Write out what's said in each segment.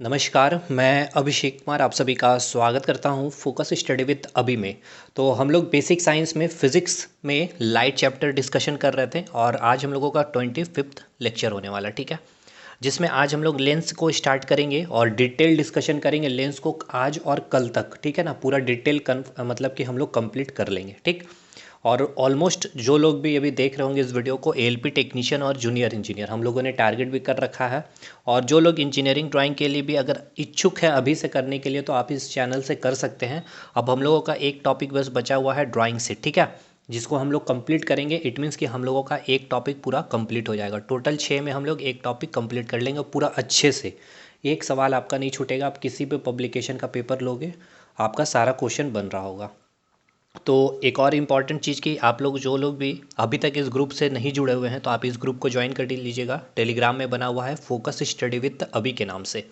नमस्कार, मैं अभिषेक कुमार आप सभी का स्वागत करता हूं फोकस स्टडी विद अभी में। तो हम लोग बेसिक साइंस में फिज़िक्स में लाइट चैप्टर डिस्कशन कर रहे थे और आज हम लोगों का 25th लेक्चर होने वाला, ठीक है, जिसमें आज हम लोग लेंस को स्टार्ट करेंगे और डिटेल डिस्कशन करेंगे लेंस को आज और कल तक, ठीक है ना। पूरा डिटेल मतलब कि हम लोग कंप्लीट कर लेंगे, ठीक। और ऑलमोस्ट जो लोग भी अभी देख रहे होंगे इस वीडियो को एएलपी टेक्नीशियन और जूनियर इंजीनियर हम लोगों ने टारगेट भी कर रखा है। और जो लोग इंजीनियरिंग ड्राइंग के लिए भी अगर इच्छुक है अभी से करने के लिए तो आप इस चैनल से कर सकते हैं। अब हम लोगों का एक टॉपिक बस बचा हुआ है ड्राइंग से, ठीक है, जिसको हम लोग कंप्लीट करेंगे। इट मीन्स कि हम लोगों का एक टॉपिक पूरा कंप्लीट हो जाएगा। टोटल 6 में हम लोग एक टॉपिक कंप्लीट कर लेंगे पूरा अच्छे से। एक सवाल आपका नहीं छूटेगा। आप किसी भी पब्लिकेशन का पेपर लोगे आपका सारा क्वेश्चन बन रहा होगा। तो एक और इम्पॉर्टेंट चीज़ कि आप लोग जो लोग भी अभी तक इस ग्रुप से नहीं जुड़े हुए हैं तो आप इस ग्रुप को ज्वाइन कर लीजिएगा। टेलीग्राम में बना हुआ है फोकस स्टडी विद अभी के नाम से।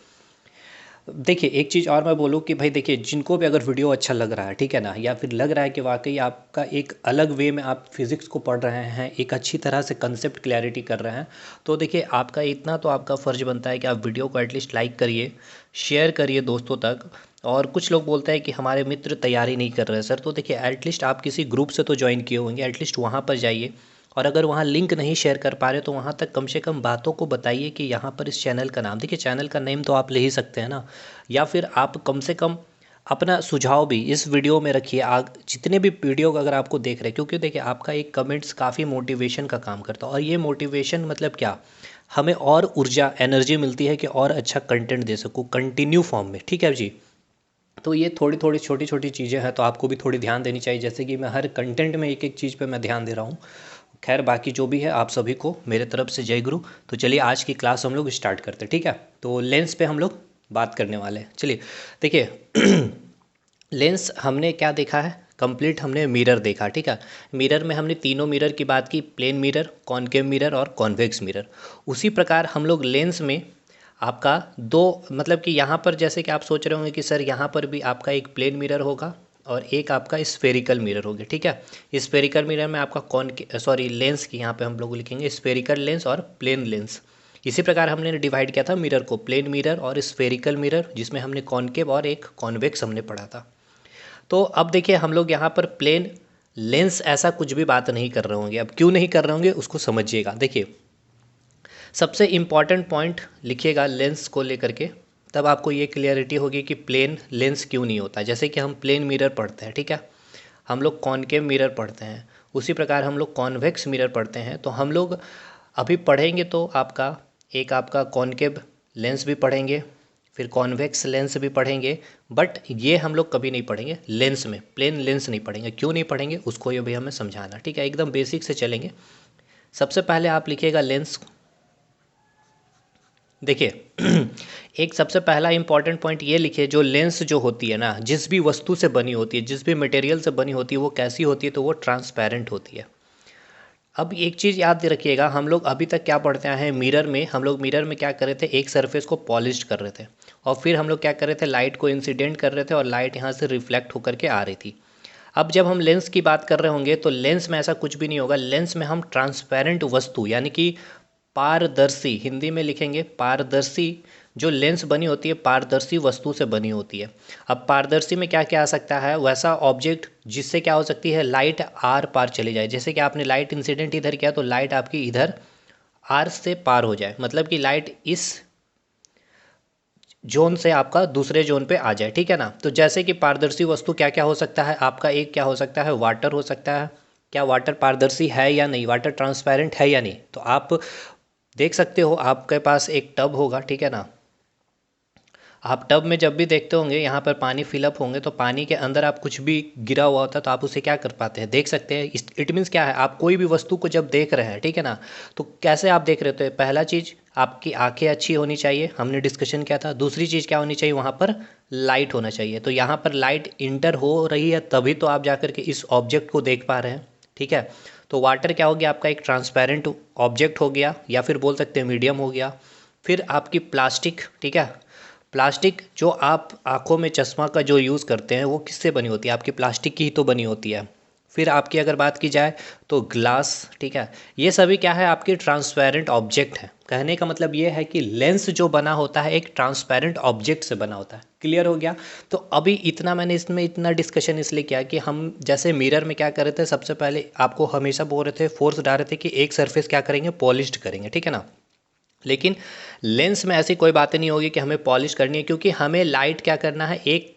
देखिए एक चीज़ और मैं बोलूँ कि भाई देखिए, जिनको भी अगर वीडियो अच्छा लग रहा है, ठीक है ना, या फिर लग रहा है कि वाकई आपका एक अलग वे में आप फिज़िक्स को पढ़ रहे हैं, एक अच्छी तरह से कंसेप्ट क्लैरिटी कर रहे हैं, तो देखिए आपका इतना तो आपका फ़र्ज़ बनता है कि आप वीडियो को एटलीस्ट लाइक करिए, शेयर करिए दोस्तों तक। और कुछ लोग बोलते हैं कि हमारे मित्र तैयारी नहीं कर रहे सर, तो देखिए एटलीस्ट आप किसी ग्रुप से तो ज्वाइन किए होंगे, एटलीस्ट वहाँ पर जाइए। और अगर वहाँ लिंक नहीं शेयर कर पा रहे तो वहाँ तक कम से कम बातों को बताइए कि यहाँ पर इस चैनल का नाम, देखिए चैनल का नेम तो आप ले ही सकते हैं ना, या फिर आप कम से कम अपना सुझाव भी इस वीडियो में रखिए। आग जितने भी वीडियो अगर आपको देख रहे हैं, क्योंकि देखिए आपका एक कमेंट्स काफ़ी मोटिवेशन का काम करता है। और ये मोटिवेशन मतलब क्या, हमें और ऊर्जा एनर्जी मिलती है कि और अच्छा कंटेंट दे सकूँ कंटिन्यू फॉर्म में, ठीक है जी। तो ये थोड़ी थोड़ी छोटी छोटी चीज़ें हैं, तो आपको भी थोड़ी ध्यान देनी चाहिए। जैसे कि मैं हर कंटेंट में एक एक चीज़ पे मैं ध्यान दे रहा हूँ। खैर बाकी जो भी है आप सभी को मेरे तरफ से जय गुरु। तो चलिए आज की क्लास हम लोग स्टार्ट करते हैं, ठीक है। तो लेंस पे हम लोग बात करने वाले हैं। चलिए देखिए लेंस हमने क्या देखा है, कंप्लीट हमने मिरर देखा, ठीक है। मिरर में हमने तीनों मिरर की बात की, प्लेन मिरर, कॉनकेव मिरर और कॉन्वेक्स मिरर। उसी प्रकार हम लोग लेंस में आपका दो, मतलब कि यहाँ पर जैसे कि आप सोच रहे होंगे कि सर यहाँ पर भी आपका एक प्लेन मिरर होगा और एक आपका स्फेरिकल मिरर होगा, ठीक है। स्फेरिकल मिरर में आपका लेंस की यहाँ पे हम लोग लिखेंगे स्फेरिकल लेंस और प्लेन लेंस। इसी प्रकार हमने डिवाइड किया था मिरर को, प्लेन मिरर और स्फेरिकल मिरर, जिसमें हमने कॉनकेव और एक कॉन्वेक्स हमने पढ़ा था। तो अब देखिए हम लोग यहाँ पर प्लेन लेंस ऐसा कुछ भी बात नहीं कर रहे होंगे। अब क्यों नहीं कर रहे होंगे उसको समझिएगा। देखिए सबसे इम्पॉर्टेंट पॉइंट लिखिएगा लेंस को लेकर के, तब आपको ये क्लियरिटी होगी कि प्लेन लेंस क्यों नहीं होता। जैसे कि हम प्लेन मिरर पढ़ते हैं, ठीक है, हम लोग कॉनकेव मिरर पढ़ते हैं, उसी प्रकार हम लोग कॉन्वेक्स मिरर पढ़ते हैं। तो हम लोग अभी पढ़ेंगे तो आपका एक आपका कॉनकेव लेंस भी पढ़ेंगे, फिर कॉन्वेक्स लेंस भी पढ़ेंगे, बट ये हम लोग कभी नहीं पढ़ेंगे लेंस में, प्लेन लेंस नहीं पढ़ेंगे। क्यों नहीं पढ़ेंगे उसको ये भी हमें समझाना, ठीक है, एकदम बेसिक से चलेंगे। सबसे पहले आप लिखिएगा लेंस। देखिए एक सबसे पहला इंपॉर्टेंट पॉइंट ये लिखिए, जो लेंस जो होती है ना, जिस भी वस्तु से बनी होती है, जिस भी मटेरियल से बनी होती है, वो कैसी होती है, तो वो ट्रांसपेरेंट होती है। अब एक चीज़ याद रखिएगा, हम लोग अभी तक क्या पढ़ते हैं मिरर में, हम लोग मिरर में क्या कर रहे थे, एक सरफेस को पॉलिश कर रहे थे और फिर हम लोग क्या कर रहे थे, लाइट को इंसिडेंट कर रहे थे और लाइट यहाँ से रिफ्लेक्ट होकर के आ रही थी। अब जब हम लेंस की बात कर रहे होंगे तो लेंस में ऐसा कुछ भी नहीं होगा। लेंस में हम ट्रांसपेरेंट वस्तु यानी कि पारदर्शी, हिंदी में लिखेंगे पारदर्शी, जो लेंस बनी होती है पारदर्शी वस्तु से बनी होती है। अब पारदर्शी में क्या क्या आ सकता है, वैसा ऑब्जेक्ट जिससे क्या हो सकती है, लाइट आर पार चली जाए। जैसे कि आपने लाइट इंसिडेंट इधर किया तो लाइट आपकी इधर आर से पार हो जाए, मतलब कि लाइट इस जोन से आपका दूसरे जोन पे आ जाए, ठीक है ना। तो जैसे कि पारदर्शी वस्तु क्या क्या हो सकता है आपका, एक क्या हो सकता है, वाटर हो सकता है। क्या वाटर पारदर्शी है या नहीं, वाटर ट्रांसपेरेंट है या नहीं, तो आप देख सकते हो आपके पास एक टब होगा, ठीक है ना। आप टब में जब भी देखते होंगे यहाँ पर पानी फिलअप होंगे तो पानी के अंदर आप कुछ भी गिरा हुआ होता है तो आप उसे क्या कर पाते हैं, देख सकते हैं। इट मीन्स क्या है, आप कोई भी वस्तु को जब देख रहे हैं, ठीक है ना, तो कैसे आप देख रहे थे, पहला चीज़ आपकी आंखें अच्छी होनी चाहिए, हमने डिस्कशन किया था। दूसरी चीज़ क्या होनी चाहिए, वहाँ पर लाइट होना चाहिए। तो यहाँ पर लाइट इंटर हो रही है तभी तो आप जाकर के इस ऑब्जेक्ट को देख पा रहे हैं, ठीक है। तो वाटर क्या हो गया आपका, एक ट्रांसपेरेंट ऑब्जेक्ट हो गया, या फिर बोल सकते हैं मीडियम हो गया। फिर आपकी प्लास्टिक, ठीक है, प्लास्टिक जो आप आँखों में चश्मा का जो यूज़ करते हैं वो किससे बनी होती है, आपकी प्लास्टिक की ही तो बनी होती है। फिर आपकी अगर बात की जाए तो ग्लास, ठीक है, ये सभी क्या है आपके ट्रांसपेरेंट ऑब्जेक्ट है। कहने का मतलब ये है कि लेंस जो बना होता है एक ट्रांसपेरेंट ऑब्जेक्ट से बना होता है। क्लियर हो गया। तो अभी इतना मैंने इसमें इतना डिस्कशन इसलिए किया कि हम जैसे मिरर में क्या कर रहे थे, सबसे पहले आपको हमेशा बोल रहे थे, फोर्स डाल रहे थे कि एक सरफेस क्या करेंगे, पॉलिश्ड करेंगे, ठीक है ना। लेकिन लेंस में ऐसी कोई बातें नहीं होगी कि हमें पॉलिश करनी है, क्योंकि हमें लाइट क्या करना है, एक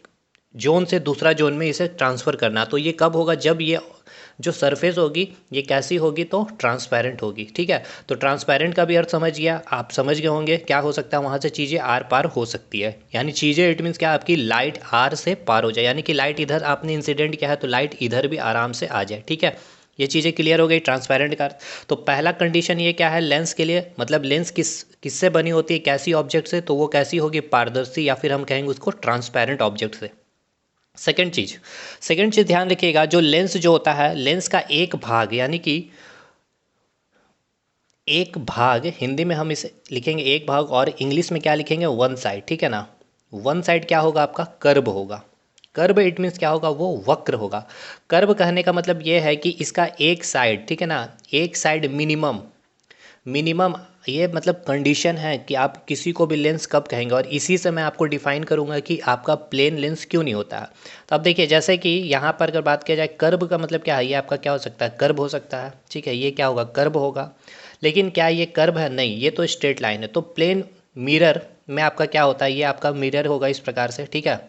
जोन से दूसरा जोन में इसे ट्रांसफ़र करना। तो ये कब होगा, जब ये जो सरफेस होगी ये कैसी होगी, तो ट्रांसपेरेंट होगी, ठीक है। तो ट्रांसपेरेंट का भी अर्थ समझ गया, आप समझ गए होंगे क्या हो सकता है, वहाँ से चीज़ें आर पार हो सकती है। यानी चीज़ें इट मीन्स क्या, आपकी लाइट आर से पार हो जाए, यानी कि लाइट इधर आपने इंसिडेंट किया है तो लाइट इधर भी आराम से आ जाए, ठीक है। ये चीज़ें क्लियर हो गई ट्रांसपेरेंट का। तो पहला कंडीशन ये क्या है लेंस के लिए, मतलब लेंस किससे बनी होती है, कैसी ऑब्जेक्ट से, तो वो कैसी होगी, पारदर्शी, या फिर हम कहेंगे उसको ट्रांसपेरेंट ऑब्जेक्ट से। सेकंड चीज़ ध्यान रखिएगा, जो लेंस जो होता है, लेंस का एक भाग, यानी कि एक भाग, हिंदी में हम इसे लिखेंगे एक भाग, और इंग्लिश में क्या लिखेंगे, वन साइड, ठीक है ना। वन साइड क्या होगा आपका, कर्व होगा। कर्व इट मीन्स क्या होगा, वो वक्र होगा। कर्व कहने का मतलब ये है कि इसका एक साइड, ठीक है ना, एक साइड मिनिमम ये मतलब कंडीशन है कि आप किसी को भी लेंस कब कहेंगे, और इसी से मैं आपको डिफाइन करूंगा कि आपका प्लेन लेंस क्यों नहीं होता है। तो अब देखिए, जैसे कि यहाँ पर अगर बात किया जाए कर्व का मतलब क्या है, ये आपका क्या हो सकता है, कर्व हो सकता है, ठीक है, ये क्या होगा, कर्व होगा। लेकिन क्या ये कर्व है, नहीं, ये तो स्ट्रेट लाइन है। तो प्लेन मिरर में आपका क्या होता है, ये आपका मिरर होगा इस प्रकार से, ठीक है।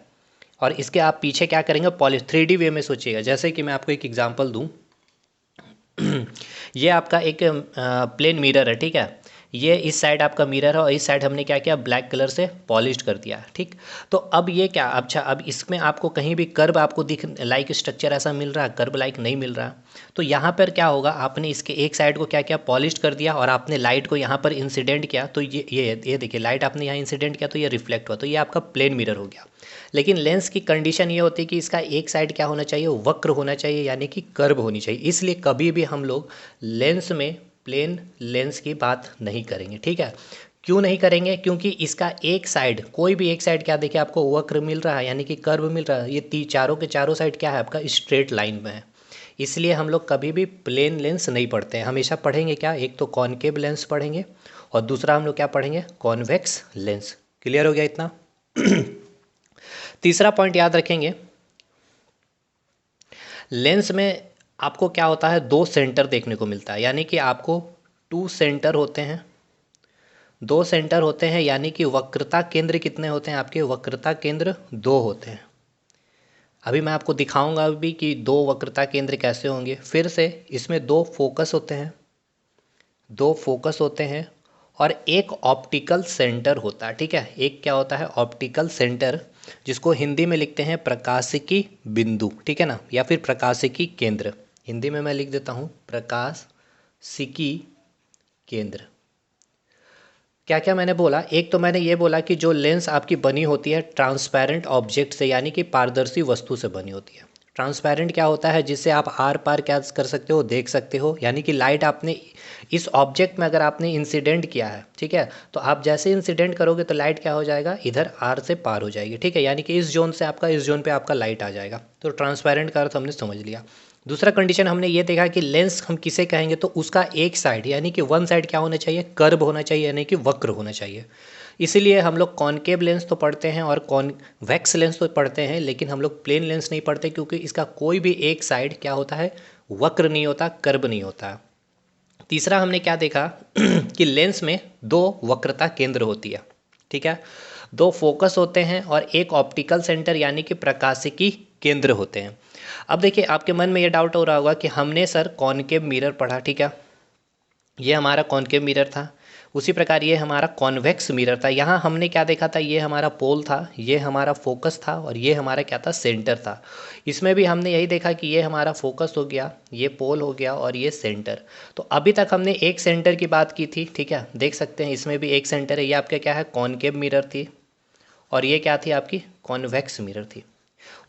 और इसके आप पीछे क्या करेंगे, पॉलिश, 3D वे में सोचिएगा। जैसे कि मैं आपको एक एग्जांपल दूं, ये आपका एक प्लेन मिरर है, ठीक है। ये इस साइड आपका मिरर है, और इस साइड हमने क्या किया, ब्लैक कलर से पॉलिश कर दिया, ठीक। तो अब ये क्या, अच्छा अब इसमें आपको कहीं भी कर्व आपको दिख लाइक स्ट्रक्चर ऐसा मिल रहा है, कर्व लाइक नहीं मिल रहा। तो यहाँ पर क्या होगा, आपने इसके एक साइड को क्या किया, पॉलिश कर दिया, और आपने लाइट को यहाँ पर इंसिडेंट किया, तो ये देखिए, लाइट आपने यहाँ इंसिडेंट किया तो ये रिफ्लेक्ट हुआ, तो ये आपका प्लेन मिरर हो गया। लेकिन लेंस की कंडीशन ये होती है कि इसका एक साइड क्या होना चाहिए, वक्र होना चाहिए, यानी कि कर्व होनी चाहिए। इसलिए कभी भी हम लोग लेंस में प्लेन लेंस की बात नहीं करेंगे, ठीक है। क्यों नहीं करेंगे, क्योंकि इसका एक साइड, कोई भी एक साइड क्या देखिए आपको वक्र मिल रहा है, यानी कि कर्व मिल रहा है। ये चारों के चारों साइड क्या है आपका, स्ट्रेट लाइन में है। इसलिए हम लोग कभी भी प्लेन लेंस नहीं पढ़ते हैं, हमेशा पढ़ेंगे क्या, एक तो कॉनकेव लेंस पढ़ेंगे, और दूसरा हम लोग क्या पढ़ेंगे, कॉन्वेक्स लेंस। क्लियर हो गया इतना। तीसरा पॉइंट याद रखेंगे, लेंस में आपको क्या होता है, दो सेंटर देखने को मिलता है, यानी कि आपको टू सेंटर होते हैं, दो सेंटर होते हैं, यानी कि वक्रता केंद्र कितने होते हैं आपके, वक्रता केंद्र दो होते हैं। अभी मैं आपको दिखाऊंगा अभी कि दो वक्रता केंद्र कैसे होंगे। फिर से इसमें दो फोकस होते हैं, दो फोकस होते हैं, और एक ऑप्टिकल सेंटर होता है, ठीक है। एक क्या होता है, ऑप्टिकल सेंटर, जिसको हिंदी में लिखते हैं प्रकाशिकी बिंदु, ठीक है ना, या फिर प्रकाशिकी केंद्र। हिंदी में मैं लिख देता हूँ प्रकाशिकी केंद्र। क्या क्या मैंने बोला, एक तो मैंने ये बोला कि जो लेंस आपकी बनी होती है ट्रांसपेरेंट ऑब्जेक्ट से, यानी कि पारदर्शी वस्तु से बनी होती है। ट्रांसपेरेंट क्या होता है, जिससे आप आर पार क्या कर सकते हो, देख सकते हो। यानी कि लाइट आपने इस ऑब्जेक्ट में अगर आपने इंसिडेंट किया है, ठीक है, तो आप जैसे इंसिडेंट करोगे तो लाइट क्या हो जाएगा, इधर आर से पार हो जाएगी, ठीक है। यानी कि इस जोन से आपका इस जोन पे आपका लाइट आ जाएगा। तो ट्रांसपेरेंट का अर्थ हमने समझ लिया। दूसरा कंडीशन हमने ये देखा कि लेंस हम किसे कहेंगे, तो उसका एक साइड, यानी कि वन साइड क्या होना चाहिए, कर्व होना चाहिए, यानी कि वक्र होना चाहिए। इसीलिए हम लोग कॉनकेव लेंस तो पढ़ते हैं और कॉन्वेक्स लेंस तो पढ़ते हैं, लेकिन हम लोग प्लेन लेंस नहीं पढ़ते, क्योंकि इसका कोई भी एक साइड क्या होता है, वक्र नहीं होता, कर्व नहीं होता। तीसरा हमने क्या देखा कि लेंस में दो वक्रता केंद्र होती है, ठीक है, दो फोकस होते हैं, और एक ऑप्टिकल सेंटर यानी कि प्रकाशिकी केंद्र होते हैं। अब देखिए, आपके मन में ये डाउट हो रहा होगा कि हमने सर कॉनकेव मिरर पढ़ा, ठीक है, ये हमारा कॉनकेव मिरर था। उसी प्रकार ये हमारा कॉन्वेक्स मिरर था। यहाँ हमने क्या देखा था, ये हमारा पोल था, ये हमारा फोकस था, और ये हमारा क्या था, सेंटर था। इसमें भी हमने यही देखा कि ये हमारा फोकस हो गया, ये पोल हो गया, और ये सेंटर। तो अभी तक हमने एक सेंटर की बात की थी, ठीक है, देख सकते हैं इसमें भी एक सेंटर है। ये आपका क्या है, कॉनकेव मिरर थी, और ये क्या थी आपकी, कॉन्वेक्स मिरर थी।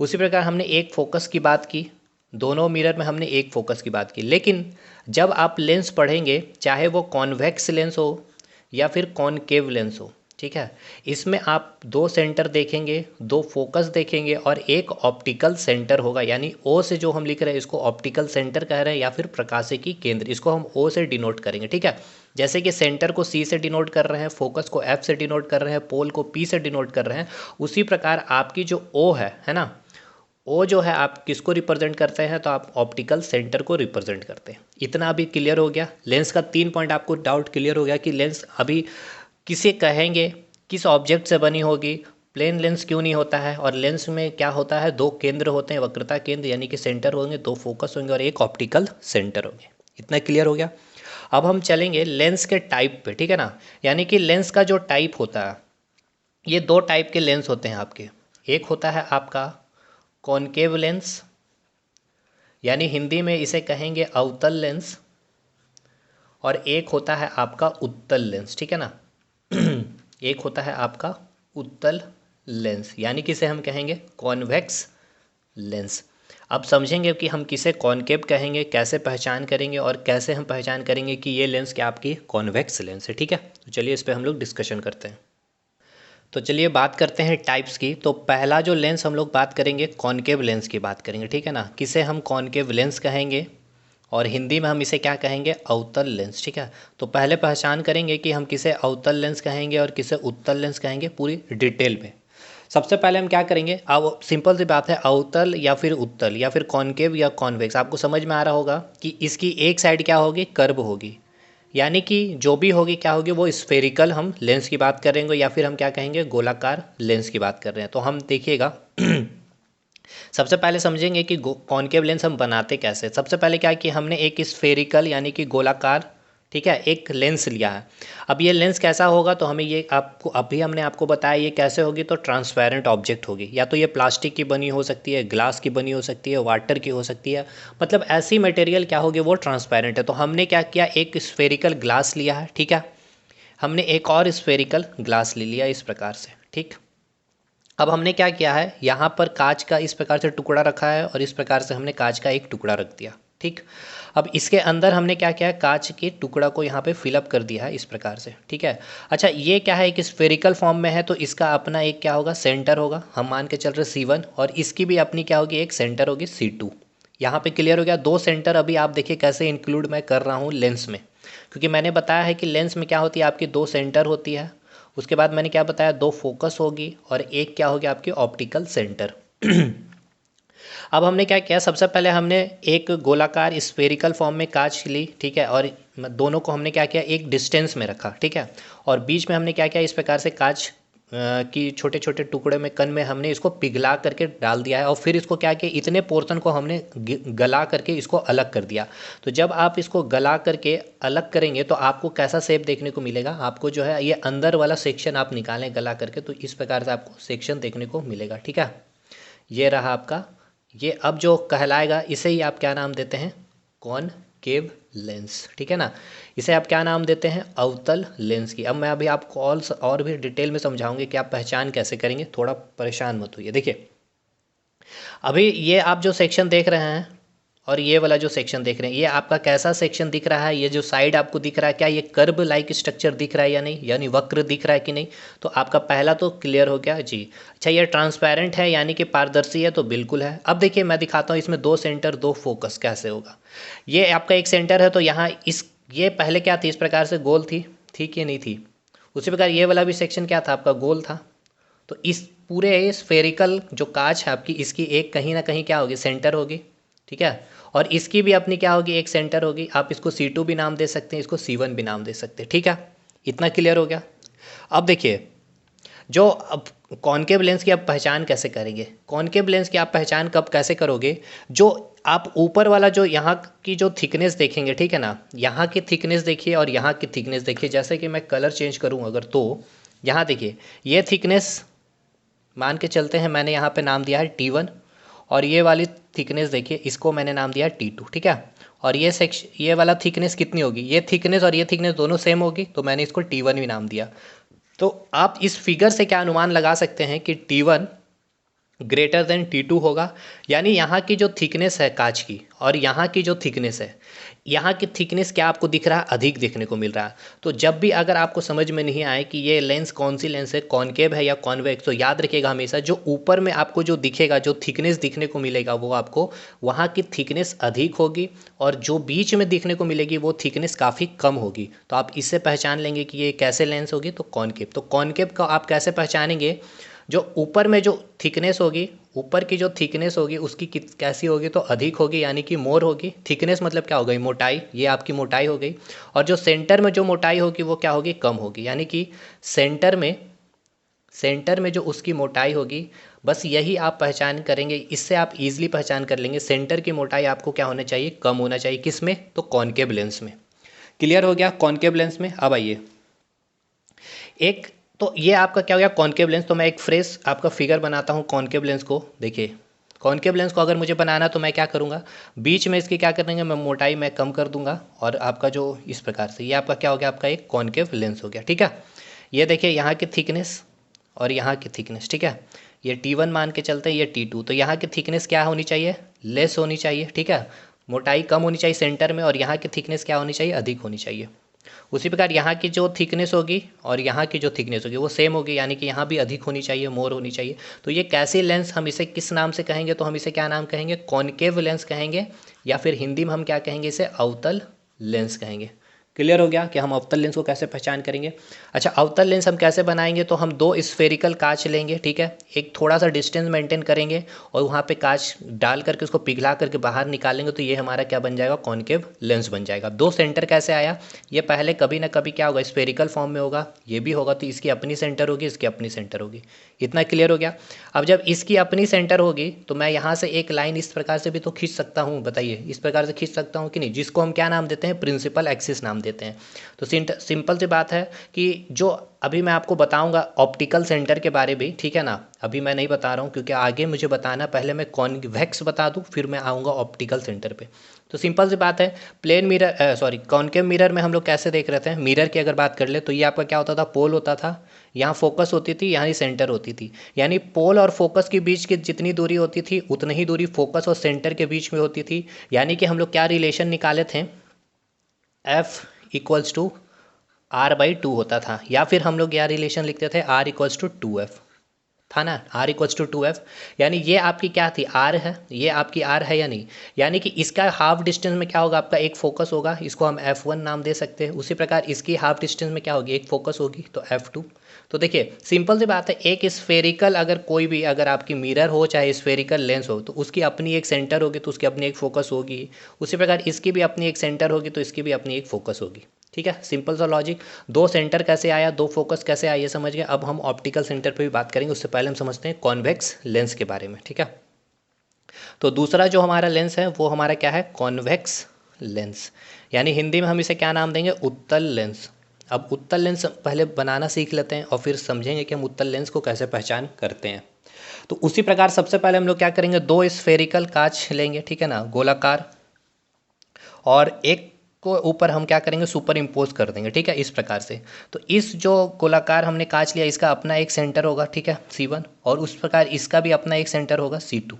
उसी प्रकार हमने एक फोकस की बात की, दोनों मिरर में हमने एक फोकस की बात की। लेकिन जब आप लेंस पढ़ेंगे, चाहे वो कॉन्वेक्स लेंस हो या फिर कॉनकेव लेंस हो, ठीक है। इसमें आप दो सेंटर देखेंगे, दो फोकस देखेंगे और एक ऑप्टिकल सेंटर होगा, यानी ओ से जो हम लिख रहे हैं इसको ऑप्टिकल सेंटर कह रहे हैं या फिर प्रकाशिकी केंद्र, इसको हम ओ से डिनोट करेंगे। ठीक है, जैसे कि सेंटर को सी से डिनोट कर रहे हैं, फोकस को एफ से डिनोट कर रहे हैं, पोल को पी से डिनोट कर रहे हैं, उसी प्रकार आपकी जो ओ है ना, ओ जो है आप किसको रिप्रेजेंट करते हैं, तो आप ऑप्टिकल सेंटर को रिप्रेजेंट करते हैं। इतना अभी क्लियर हो गया। लेंस का 3 पॉइंट आपको डाउट क्लियर हो गया कि लेंस अभी किसे कहेंगे, किस ऑब्जेक्ट से बनी होगी, प्लेन लेंस क्यों नहीं होता है, और लेंस में क्या होता है, दो केंद्र होते हैं, वक्रता केंद्र यानी कि सेंटर होंगे, दो फोकस होंगे और एक ऑप्टिकल सेंटर होंगे। इतना क्लियर हो गया। अब हम चलेंगे लेंस के टाइप पे, ठीक है ना, यानी कि लेंस का जो टाइप होता है, ये दो टाइप के लेंस होते हैं आपके। एक होता है आपका कॉनकेव लेंस, यानी हिंदी में इसे कहेंगे अवतल लेंस, और एक होता है आपका उत्तल लेंस, ठीक है ना। एक होता है आपका उत्तल लेंस, यानी कि इसे हम कहेंगे कॉन्वेक्स लेंस। अब समझेंगे कि हम किसे कॉनकेव कहेंगे, कैसे पहचान करेंगे और कैसे हम पहचान करेंगे कि ये लेंस क्या आपकी कॉन्वेक्स लेंस है। ठीक है, तो चलिए इस पर हम लोग डिस्कशन करते हैं। तो चलिए बात करते हैं टाइप्स की। तो पहला जो लेंस हम लोग बात करेंगे, कॉनकेव लेंस की बात करेंगे, ठीक है ना, किसे हम कॉनकेव लेंस कहेंगे और हिंदी में हम इसे क्या कहेंगे, अवतल लेंस। ठीक है, तो पहले पहचान करेंगे कि हम किसे अवतल लेंस कहेंगे और किसे उत्तल लेंस कहेंगे पूरी डिटेल में। सबसे पहले हम क्या करेंगे, अब सिंपल सी बात है, अवतल या फिर उत्तल या फिर कॉनकेव या कॉन्वेक्स, आपको समझ में आ रहा होगा कि इसकी एक साइड क्या होगी, कर्व होगी, यानी कि जो भी होगी क्या होगी, वो स्फेरिकल हम लेंस की बात करेंगे या फिर हम क्या कहेंगे, गोलाकार लेंस की बात कर रहे हैं। तो हम देखिएगा सबसे पहले समझेंगे कि कॉनकेव लेंस हम बनाते कैसे। सबसे पहले क्या कि हमने एक स्फेरिकल यानी कि गोलाकार, ठीक है, एक लेंस लिया है। अब ये लेंस कैसा होगा, तो हमें ये आपको अभी हमने आपको बताया ये कैसे होगी, तो ट्रांसपेरेंट ऑब्जेक्ट होगी, या तो ये प्लास्टिक की बनी हो सकती है, ग्लास की बनी हो सकती है, वाटर की हो सकती है, मतलब ऐसी मटेरियल क्या होगी वो ट्रांसपेरेंट है। तो हमने क्या किया, एक स्फेरिकल ग्लास लिया है, ठीक है, हमने एक और स्फेरिकल ग्लास ले लिया इस प्रकार से। ठीक, अब हमने क्या किया है, यहाँ पर कांच का इस प्रकार से टुकड़ा रखा है और इस प्रकार से हमने कांच का एक टुकड़ा रख दिया। ठीक, अब इसके अंदर हमने क्या किया है, कांच के टुकड़ा को यहाँ पे फिलअप कर दिया है इस प्रकार से। ठीक है, अच्छा ये क्या है, एक स्फेरिकल फॉर्म में है तो इसका अपना एक क्या होगा, सेंटर होगा, हम मान के चल रहे C1, और इसकी भी अपनी क्या होगी, एक सेंटर होगी C2। यहाँ पे क्लियर हो गया, दो सेंटर अभी आप देखिए कैसे इंक्लूड मैं कर रहा हूँ लेंस में, क्योंकि मैंने बताया है कि लेंस में क्या होती है, आपकी दो सेंटर होती है, उसके बाद मैंने क्या बताया, दो फोकस होगी और एक क्या होगी आपकी ऑप्टिकल सेंटर। अब हमने क्या किया, सबसे पहले हमने एक गोलाकार स्फेरिकल फॉर्म में कांच ली, ठीक है, और दोनों को हमने क्या किया, एक डिस्टेंस में रखा, ठीक है, और बीच में हमने क्या किया, इस प्रकार से कांच की छोटे छोटे टुकड़े में कण में हमने इसको पिघला करके डाल दिया है, और फिर इसको क्या किया, इतने पोर्शन को हमने गला करके इसको अलग कर दिया। तो जब आप इसको गला करके अलग करेंगे तो आपको कैसा शेप देखने को मिलेगा, आपको जो है ये अंदर वाला सेक्शन आप निकालें गला करके तो इस प्रकार से आपको सेक्शन देखने को मिलेगा। ठीक है, ये रहा आपका, ये अब जो कहलाएगा इसे ही आप क्या नाम देते हैं, कॉनकेव लेंस। ठीक है ना, इसे आप क्या नाम देते हैं, अवतल लेंस की। अब मैं अभी आपको और भी डिटेल में समझाऊंगी कि आप पहचान कैसे करेंगे, थोड़ा परेशान मत होइए। देखिए अभी ये आप जो सेक्शन देख रहे हैं और ये वाला जो सेक्शन देख रहे हैं, ये आपका कैसा सेक्शन दिख रहा है, ये जो साइड आपको दिख रहा है, क्या ये कर्व लाइक स्ट्रक्चर दिख रहा है या नहीं, यानी वक्र दिख रहा है कि नहीं। तो आपका पहला तो क्लियर हो गया जी। अच्छा ये ट्रांसपेरेंट है यानी कि पारदर्शी है, तो बिल्कुल है। अब देखिए मैं दिखाता हूँ इसमें दो सेंटर दो फोकस कैसे होगा। ये आपका एक सेंटर है, तो यहाँ ये पहले क्या थी, इस प्रकार से गोल थी कि नहीं थी। उसी प्रकार ये वाला भी सेक्शन क्या था आपका, गोल था। तो इस पूरे स्फेरिकल जो कांच है आपकी, इसकी एक कहीं ना कहीं क्या होगी, सेंटर होगी। ठीक है, और इसकी भी अपनी क्या होगी, एक सेंटर होगी। आप इसको C2 भी नाम दे सकते हैं, इसको C1 भी नाम दे सकते हैं। ठीक है, इतना क्लियर हो गया। अब देखिए जो अब कॉनकेव लेंस की आप पहचान कैसे करेंगे, कॉनकेव लेंस की आप पहचान कब कैसे करोगे, जो आप ऊपर वाला जो यहाँ की जो थिकनेस देखेंगे, ठीक है ना, यहाँ की थिकनेस देखिए और यहाँ की थिकनेस देखिए। जैसे कि मैं कलर चेंज करूँ अगर, तो यहाँ देखिए ये थिकनेस मान के चलते हैं, मैंने यहाँ पे नाम दिया है T1, और ये वाली थिकनेस देखिए, इसको मैंने नाम दिया है T2। ठीक है, और ये वाला थिकनेस कितनी होगी, ये थिकनेस और ये थिकनेस दोनों सेम होगी, तो मैंने इसको T1 भी नाम दिया। तो आप इस फिगर से क्या अनुमान लगा सकते हैं कि T1 ग्रेटर देन T2 होगा। यानी यहाँ की जो थिकनेस है कांच की और यहाँ की जो थिकनेस है, यहाँ की थिकनेस क्या आपको दिख रहा है, अधिक देखने को मिल रहा है। तो जब भी अगर आपको समझ में नहीं आए कि ये लेंस कौन सी लेंस है, कॉनकेव है या कॉन्वेक्स, तो याद रखिएगा हमेशा जो ऊपर में आपको जो दिखेगा, जो थिकनेस दिखने को मिलेगा, वो आपको वहाँ की थिकनेस अधिक होगी और जो बीच में दिखने को मिलेगी वो थिकनेस काफ़ी कम होगी। तो आप इससे पहचान लेंगे कि ये कैसे लेंस होगी, तो कॉनकेव। तो कॉनकेव का आप कैसे पहचानेंगे, जो ऊपर में जो थिकनेस होगी, ऊपर की जो थिकनेस होगी उसकी कैसी होगी, तो अधिक होगी, यानी कि मोर होगी। थिकनेस मतलब क्या हो गई, मोटाई, ये आपकी मोटाई हो गई। और जो सेंटर में जो मोटाई होगी वो क्या होगी, कम होगी। यानी कि सेंटर में जो उसकी मोटाई होगी, बस यही आप पहचान करेंगे, इससे आप इजीली पहचान कर लेंगे सेंटर की मोटाई आपको क्या होना चाहिए, कम होना चाहिए। किस में, तो कॉनकेव लेंस में। क्लियर हो गया कॉनकेव लेंस में। अब आइए एक, तो ये आपका क्या हो गया कॉनकेव लेंस। तो मैं एक फ्रेश आपका फिगर बनाता हूँ कॉनकेव लेंस को। देखिए कॉनकेव लेंस को अगर मुझे बनाना तो मैं क्या करूँगा, बीच में इसकी क्या करेंगे, मैं मोटाई मैं कम कर दूंगा और आपका जो इस प्रकार से, ये आपका क्या हो गया, आपका एक कॉनकेव लेंस हो गया। ठीक है, ये देखिए यहाँ की थिकनेस और यहाँ की थिकनेस, ठीक है, ये T1 मान के चलते हैं, ये T2। तो यहाँ की थिकनेस क्या होनी चाहिए, लेस होनी चाहिए। ठीक है, मोटाई कम होनी चाहिए सेंटर में, और यहाँ की थिकनेस क्या होनी चाहिए, अधिक होनी चाहिए। उसी प्रकार यहाँ की जो थिकनेस होगी और यहाँ की जो थिकनेस होगी वो सेम होगी, यानी कि यहाँ भी अधिक होनी चाहिए, मोर होनी चाहिए। तो ये कैसी लेंस, हम इसे किस नाम से कहेंगे, तो हम इसे क्या नाम कहेंगे, कॉनकेव लेंस कहेंगे, या फिर हिंदी में हम क्या कहेंगे, इसे अवतल लेंस कहेंगे। क्लियर हो गया कि हम अवतल लेंस को कैसे पहचान करेंगे। अच्छा, अवतल लेंस हम कैसे बनाएंगे, तो हम दो स्फेरिकल कांच लेंगे, ठीक है, एक थोड़ा सा डिस्टेंस मेंटेन करेंगे और वहाँ पे कांच डाल करके उसको पिघला करके बाहर निकालेंगे, तो ये हमारा क्या बन जाएगा, कॉनकेव लेंस बन जाएगा। दो सेंटर कैसे आया, ये पहले कभी ना कभी क्या होगा, स्फेरिकल फॉर्म में होगा, ये भी होगा, तो इसकी अपनी सेंटर होगी, इसकी अपनी सेंटर होगी। इतना क्लियर हो गया। अब जब इसकी अपनी सेंटर होगी तो मैं यहाँ से एक लाइन इस प्रकार से भी तो खींच सकता हूँ, बताइए, इस प्रकार से खींच सकता हूँ कि नहीं, जिसको हम क्या नाम देते हैं, प्रिंसिपल एक्सिस नाम देते हैं। तो सिंपल सी बात है कि जो अभी मैं आपको बताऊंगा ऑप्टिकल सेंटर के बारे में, ठीक है ना, अभी मैं नहीं बता रहा हूँ क्योंकि आगे मुझे बताना, पहले मैं कॉन्वेक्स बता दूँ फिर मैं आऊँगा ऑप्टिकल सेंटर पे। तो सिंपल सी बात है, plane mirror sorry concave mirror में हम लोग कैसे देख रहे थे, मिरर की अगर बात कर ले तो ये आपका क्या होता था, पोल होता था, यहाँ फोकस होती थी, यहाँ सेंटर होती थी। यानी पोल और फोकस के बीच की जितनी दूरी होती थी उतनी ही दूरी फोकस और सेंटर के बीच में होती थी। यानी कि हम लोग क्या रिलेशन निकाले थे, एफ इक्वल्स टू R/2 होता था, या फिर हम लोग क्या रिलेशन लिखते थे, R इक्वल्स टू 2F था ना, R इक्वल्स टू 2F। यानी ये आपकी क्या थी, R है, ये आपकी R है या नहीं। यानी कि इसका हाफ डिस्टेंस में क्या होगा, आपका एक फोकस होगा, इसको हम F1 नाम दे सकते हैं। उसी प्रकार इसकी हाफ डिस्टेंस में क्या होगी, एक फोकस होगी, तो F2। तो देखिए सिंपल सी बात है, एक स्फेरिकल अगर कोई भी अगर आपकी मिरर हो चाहे स्फेरिकल लेंस हो, तो उसकी अपनी एक सेंटर होगी, तो उसकी अपनी एक फोकस होगी। उसी प्रकार इसकी भी अपनी एक सेंटर होगी, तो इसकी भी अपनी एक फोकस होगी। ठीक है, सिंपल सा लॉजिक। दो सेंटर कैसे आया, दो फोकस कैसे आया, ये समझ गए। अब हम ऑप्टिकल सेंटर पे भी बात करेंगे, उससे पहले हम समझते हैं कॉन्वेक्स लेंस के बारे में। ठीक है, तो दूसरा जो हमारा लेंस है वो हमारा क्या है, कॉन्वेक्स लेंस, यानी हिंदी में हम इसे क्या नाम देंगे, उत्तल लेंस। अब उत्तल लेंस पहले बनाना सीख लेते हैं और फिर समझेंगे कि हम उत्तल लेंस को कैसे पहचान करते हैं। तो उसी प्रकार सबसे पहले हम लोग क्या करेंगे, दो स्फेरिकल कांच लेंगे, ठीक है ना, गोलाकार, और एक को ऊपर हम क्या करेंगे, सुपर इम्पोज कर देंगे, ठीक है, इस प्रकार से। तो इस जो गोलाकार हमने कांच लिया, इसका अपना एक सेंटर होगा, ठीक है, C1, और उस प्रकार इसका भी अपना एक सेंटर होगा, C2।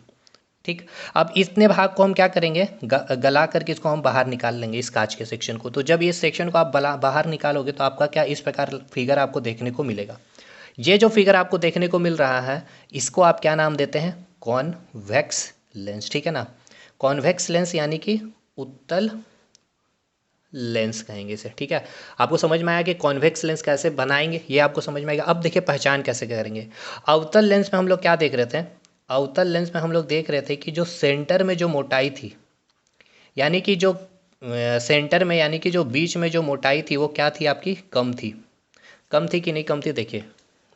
ठीक, अब इतने भाग को हम क्या करेंगे, गला करके इसको हम बाहर निकाल लेंगे, इस कांच के सेक्शन को। तो जब ये सेक्शन को आप बाहर निकालोगे तो आपका क्या इस प्रकार फिगर आपको देखने को मिलेगा। ये जो फिगर आपको देखने को मिल रहा है इसको आप क्या नाम देते हैं, कॉन्वेक्स लेंस, ठीक है ना। कॉन्वेक्स लेंस यानी कि उत्तल लेंस कहेंगे इसे। ठीक है, आपको समझ में आया कि कॉन्वेक्स लेंस कैसे बनाएंगे, ये आपको समझ में आएगा। अब देखिए पहचान कैसे करेंगे। अवतल लेंस में हम लोग क्या देख रहे थे, अवतल लेंस में हम लोग देख रहे थे कि जो सेंटर में जो मोटाई थी, यानी कि जो सेंटर में यानी कि जो बीच में जो मोटाई थी वो क्या थी आपकी, कम थी। कम थी कि नहीं कम थी, देखिए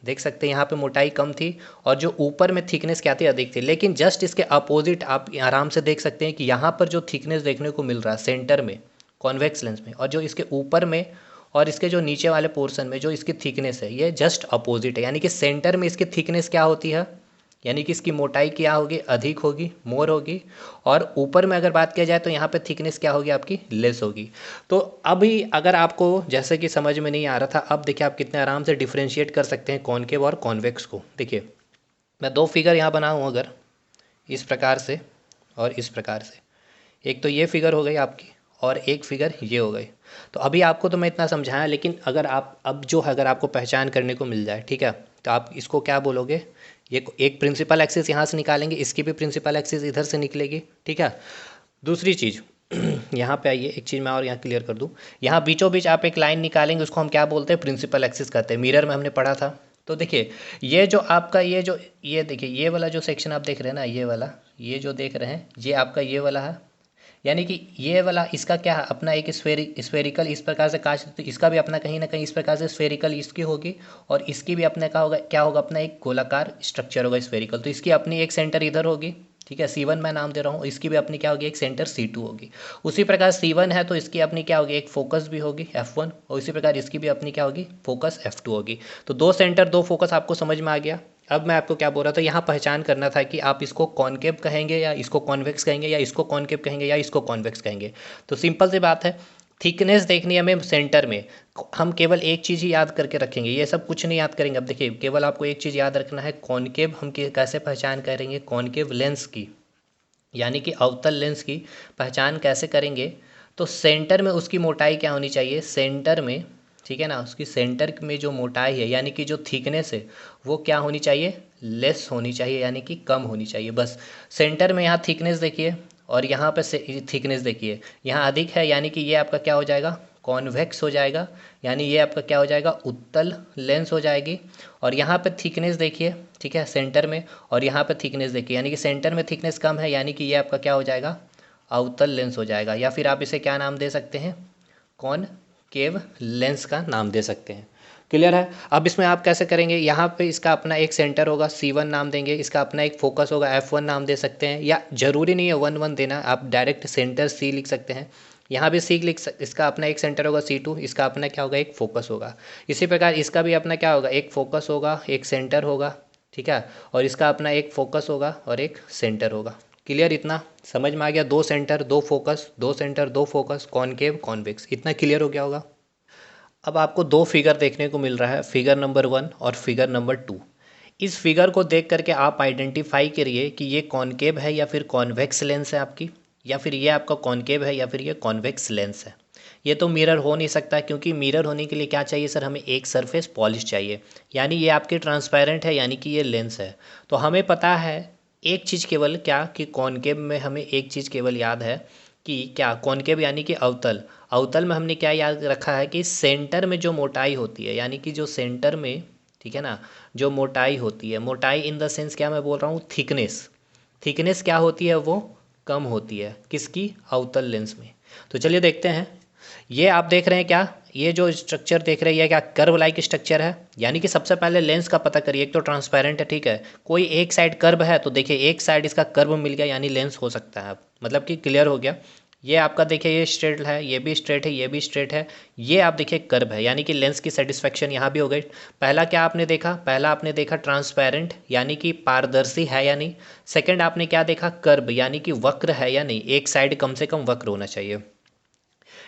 देख सकते हैं यहाँ पे मोटाई कम थी और जो ऊपर में थिकनेस क्या थी, अधिक थी। लेकिन जस्ट इसके अपोजिट आप आराम से देख सकते हैं कि यहाँ पर जो थिकनेस देखने को मिल रहा है सेंटर में कॉन्वेक्स लेंस में, और जो इसके ऊपर में और इसके जो नीचे वाले पोर्शन में जो इसकी थिकनेस है ये जस्ट अपोजिट है। यानी कि सेंटर में इसकी थिकनेस क्या होती है, यानी कि इसकी मोटाई क्या होगी, अधिक होगी, मोर होगी। और ऊपर में अगर बात किया जाए तो यहाँ पे थिकनेस क्या होगी आपकी, लेस होगी। तो अभी अगर आपको जैसे कि समझ में नहीं आ रहा था, अब देखिए आप कितने आराम से डिफ्रेंशिएट कर सकते हैं कॉनकेव और कॉन्वेक्स को। देखिए मैं दो फिगर यहाँ बनाऊँ अगर इस प्रकार से और इस प्रकार से, एक तो ये फिगर हो गई आपकी और एक फिगर ये हो गई। तो अभी आपको तो मैं इतना समझाया, लेकिन अगर आप अब जो है अगर आपको पहचान करने को मिल जाए, ठीक है, तो आप इसको क्या बोलोगे, ये एक प्रिंसिपल एक्सिस यहाँ से निकालेंगे, इसकी भी प्रिंसिपल एक्सिस इधर से निकलेगी, ठीक है। दूसरी चीज़ यहाँ पे आइए, एक चीज़ मैं और यहाँ क्लियर कर दूँ, यहाँ बीचों बीच आप एक लाइन निकालेंगे, उसको हम क्या बोलते हैं, प्रिंसिपल एक्सिस कहते हैं। मिरर में हमने पढ़ा था। तो देखिए ये जो आपका ये देखिए ये वाला जो सेक्शन आप देख रहे हैं ना, ये वाला, ये जो देख रहे हैं ये आपका ये वाला है, यानी कि ये वाला इसका क्या है, अपना एक स्फेरिकल इस प्रकार से कांच, तो इसका भी अपना कहीं ना कहीं इस प्रकार से स्फेरिकल इसकी होगी, और इसकी भी अपने का होगा, क्या होगा, अपना एक गोलाकार स्ट्रक्चर होगा स्फेरिकल। तो इसकी अपनी एक सेंटर इधर होगी, ठीक है, C1 मैं नाम दे रहा हूँ, इसकी भी अपनी क्या होगी, एक सेंटर C2 होगी। उसी प्रकार C1 है तो इसकी अपनी क्या होगी, एक फोकस भी होगी F1, और इसी प्रकार इसकी भी अपनी क्या होगी, फोकस F2 होगी। तो दो सेंटर दो फोकस आपको समझ में आ गया। अब मैं आपको क्या बोल रहा था, यहाँ पहचान करना था कि आप इसको कॉनकेव कहेंगे या इसको कॉन्वेक्स कहेंगे या इसको कॉनकेव कहेंगे या इसको कॉन्वेक्स कहेंगे। तो सिंपल सी बात है, थिकनेस देखनी है हमें सेंटर में, हम केवल एक चीज़ ही याद करके रखेंगे, ये सब कुछ नहीं याद करेंगे। अब देखिए केवल आपको एक चीज़ याद रखना है, कॉनकेव हम कैसे पहचान करेंगे, कॉनकेव लेंस की यानी कि अवतल लेंस की पहचान कैसे करेंगे। तो सेंटर में उसकी मोटाई क्या होनी चाहिए, सेंटर में, ठीक है ना, उसकी सेंटर में जो मोटाई है यानी कि जो थिकनेस है वो क्या होनी चाहिए, लेस होनी चाहिए, यानी कि कम होनी चाहिए। बस सेंटर में यहाँ थिकनेस देखिए और यहाँ पे थिकनेस देखिए, यहाँ अधिक है यानी कि ये आपका क्या हो जाएगा, कॉन्वेक्स हो जाएगा, यानी ये आपका क्या हो जाएगा, उत्तल लेंस हो जाएगी। और यहाँ पे थिकनेस देखिए, ठीक है, सेंटर में, और यहाँ पे थिकनेस देखिए, यानी कि सेंटर में थिकनेस कम है, यानी कि ये आपका क्या हो जाएगा, अवतल लेंस हो जाएगा, या फिर आप इसे क्या नाम दे सकते हैं, कॉनकेव लेंस का नाम दे सकते हैं। क्लियर है। अब इसमें आप कैसे करेंगे, यहाँ पे इसका अपना एक सेंटर होगा C1 नाम देंगे, इसका अपना एक फोकस होगा F1 नाम दे सकते हैं, या ज़रूरी नहीं है 1 1 देना, आप डायरेक्ट सेंटर C लिख सकते हैं, यहाँ भी C इसका अपना एक सेंटर होगा C2, इसका अपना क्या होगा, एक फोकस होगा। इसी प्रकार इसका भी अपना क्या होगा, एक फोकस होगा, एक सेंटर होगा, ठीक है, और इसका अपना एक फोकस होगा और एक सेंटर होगा। क्लियर, इतना समझ में आ गया, दो सेंटर दो फोकस, दो सेंटर दो फोकस, कॉनकेव कॉन्वेक्स, इतना क्लियर हो गया होगा। अब आपको दो फिगर देखने को मिल रहा है, फिगर नंबर 1 और फिगर नंबर 2। इस फिगर को देख करके आप आइडेंटिफाई करिए कि ये कॉनकेव है या फिर कॉन्वेक्स लेंस है आपकी, या फिर ये आपका कॉनकेव है या फिर ये कॉन्वेक्स लेंस है। ये तो मिरर हो नहीं सकता, क्योंकि मिरर होने के लिए क्या चाहिए सर, हमें एक सरफेस पॉलिश चाहिए, यानी ये आपके ट्रांसपेरेंट है, यानी कि ये लेंस है। तो हमें पता है एक चीज़ केवल, क्या कि कॉनकेव में हमें एक चीज़ केवल याद है कि क्या, कॉनकेव यानी कि अवतल, अवतल में हमने क्या याद रखा है कि सेंटर में जो मोटाई होती है, यानी कि जो सेंटर में, ठीक है ना, जो मोटाई होती है, मोटाई इन द सेंस क्या मैं बोल रहा हूँ, थिकनेस, थिकनेस क्या होती है, वो कम होती है, किसकी, अवतल लेंस में। तो चलिए देखते हैं, ये आप देख रहे हैं क्या, ये जो स्ट्रक्चर देख रहे हैं ये क्या कर्व लाइक स्ट्रक्चर है, यानी कि सबसे पहले लेंस का पता करिए, एक तो ट्रांसपेरेंट है, ठीक है, कोई एक साइड कर्व है, तो देखिए एक साइड इसका कर्व मिल गया, यानी लेंस हो सकता है, मतलब कि क्लियर हो गया। ये आपका देखिए ये स्ट्रेट है, ये भी स्ट्रेट है, ये भी स्ट्रेट है, ये आप देखिए कर्व है, यानी कि लेंस की सेटिस्फेक्शन यहाँ भी हो गई। पहला क्या आपने देखा, पहला आपने देखा ट्रांसपेरेंट, यानी कि पारदर्शी है या नहीं। सेकंड आपने क्या देखा, कर्व, यानी कि वक्र है या नहीं, एक साइड कम से कम वक्र होना चाहिए।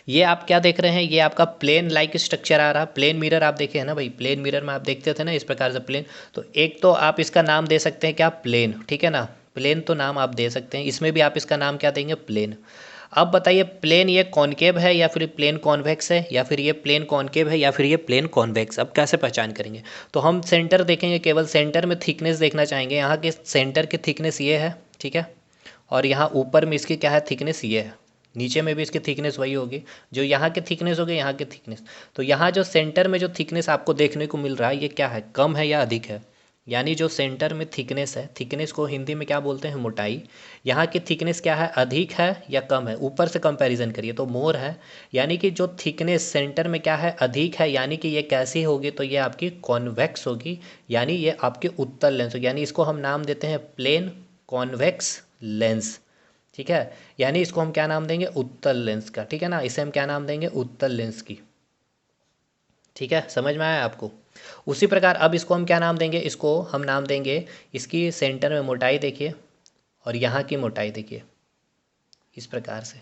ये आप क्या देख रहे हैं, ये आपका प्लेन लाइक स्ट्रक्चर आ रहा, प्लेन मिरर आप देखे हैं ना भाई, प्लेन मिरर में आप देखते थे ना इस प्रकार से प्लेन। तो एक तो आप इसका नाम दे सकते हैं क्या, प्लेन, ठीक है ना, प्लेन तो नाम आप दे सकते हैं, इसमें भी आप इसका नाम क्या देंगे, प्लेन। अब बताइए प्लेन ये कॉनकेव है या फिर प्लेन कॉन्वेक्स है, या फिर ये प्लेन कॉनकेव है या फिर ये प्लेन कॉन्वेक्स, अब कैसे पहचान करेंगे। तो हम सेंटर देखेंगे, केवल सेंटर में थिकनेस देखना चाहेंगे, यहाँ के सेंटर की थिकनेस ये है, ठीक है, और यहाँ ऊपर में इसकी क्या है, थिकनेस ये है, नीचे में भी इसकी थिकनेस वही होगी, जो यहाँ की थिकनेस होगी, यहाँ की थिकनेस। तो यहाँ जो सेंटर में जो थिकनेस आपको देखने को मिल रहा है, ये क्या है, कम है या अधिक है, यानी जो सेंटर में थिकनेस है, थिकनेस को हिंदी में क्या बोलते हैं, मोटाई, यहाँ की थिकनेस क्या है, अधिक है या कम है, ऊपर से कंपैरिजन करिए तो मोर है, यानी कि जो थिकनेस सेंटर में क्या है, अधिक है, यानी कि ये कैसी होगी, तो ये आपकी कॉन्वेक्स होगी, यानी ये आपकी उत्तल लेंस होगी, यानी इसको हम नाम देते हैं प्लेन कॉन्वेक्स लेंस, ठीक है, यानी इसको हम क्या नाम देंगे, उत्तल लेंस का, ठीक है ना, इसे हम क्या नाम देंगे, उत्तल लेंस की, ठीक है, समझ में आया आपको। उसी प्रकार अब इसको हम क्या नाम देंगे, इसको हम नाम देंगे, इसकी सेंटर में मोटाई देखिए और यहाँ की मोटाई देखिए, इस प्रकार से,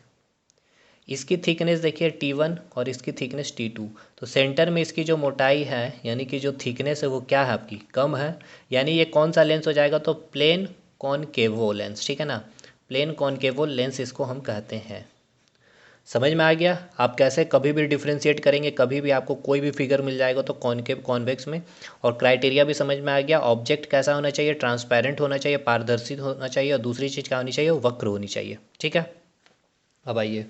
इसकी थिकनेस देखिए T1 और इसकी थिकनेस T2। तो सेंटर में इसकी जो मोटाई है यानी कि जो थिकनेस है वो क्या है आपकी, कम है। यानी ये कौन सा लेंस हो जाएगा, तो प्लेन कॉनकेवो लेंस, ठीक है ना, प्लेन कॉनकेवो लेंस इसको हम कहते हैं। समझ में आ गया। आप कैसे कभी भी डिफ्रेंशिएट करेंगे, कभी भी आपको कोई भी फिगर मिल जाएगा तो कॉनकेव कॉन्वेक्स में। और क्राइटेरिया भी समझ में आ गया। ऑब्जेक्ट कैसा होना चाहिए, ट्रांसपेरेंट होना चाहिए, पारदर्शी होना चाहिए, और दूसरी चीज़ क्या होनी चाहिए, वक्र होनी चाहिए, ठीक है। अब आइए,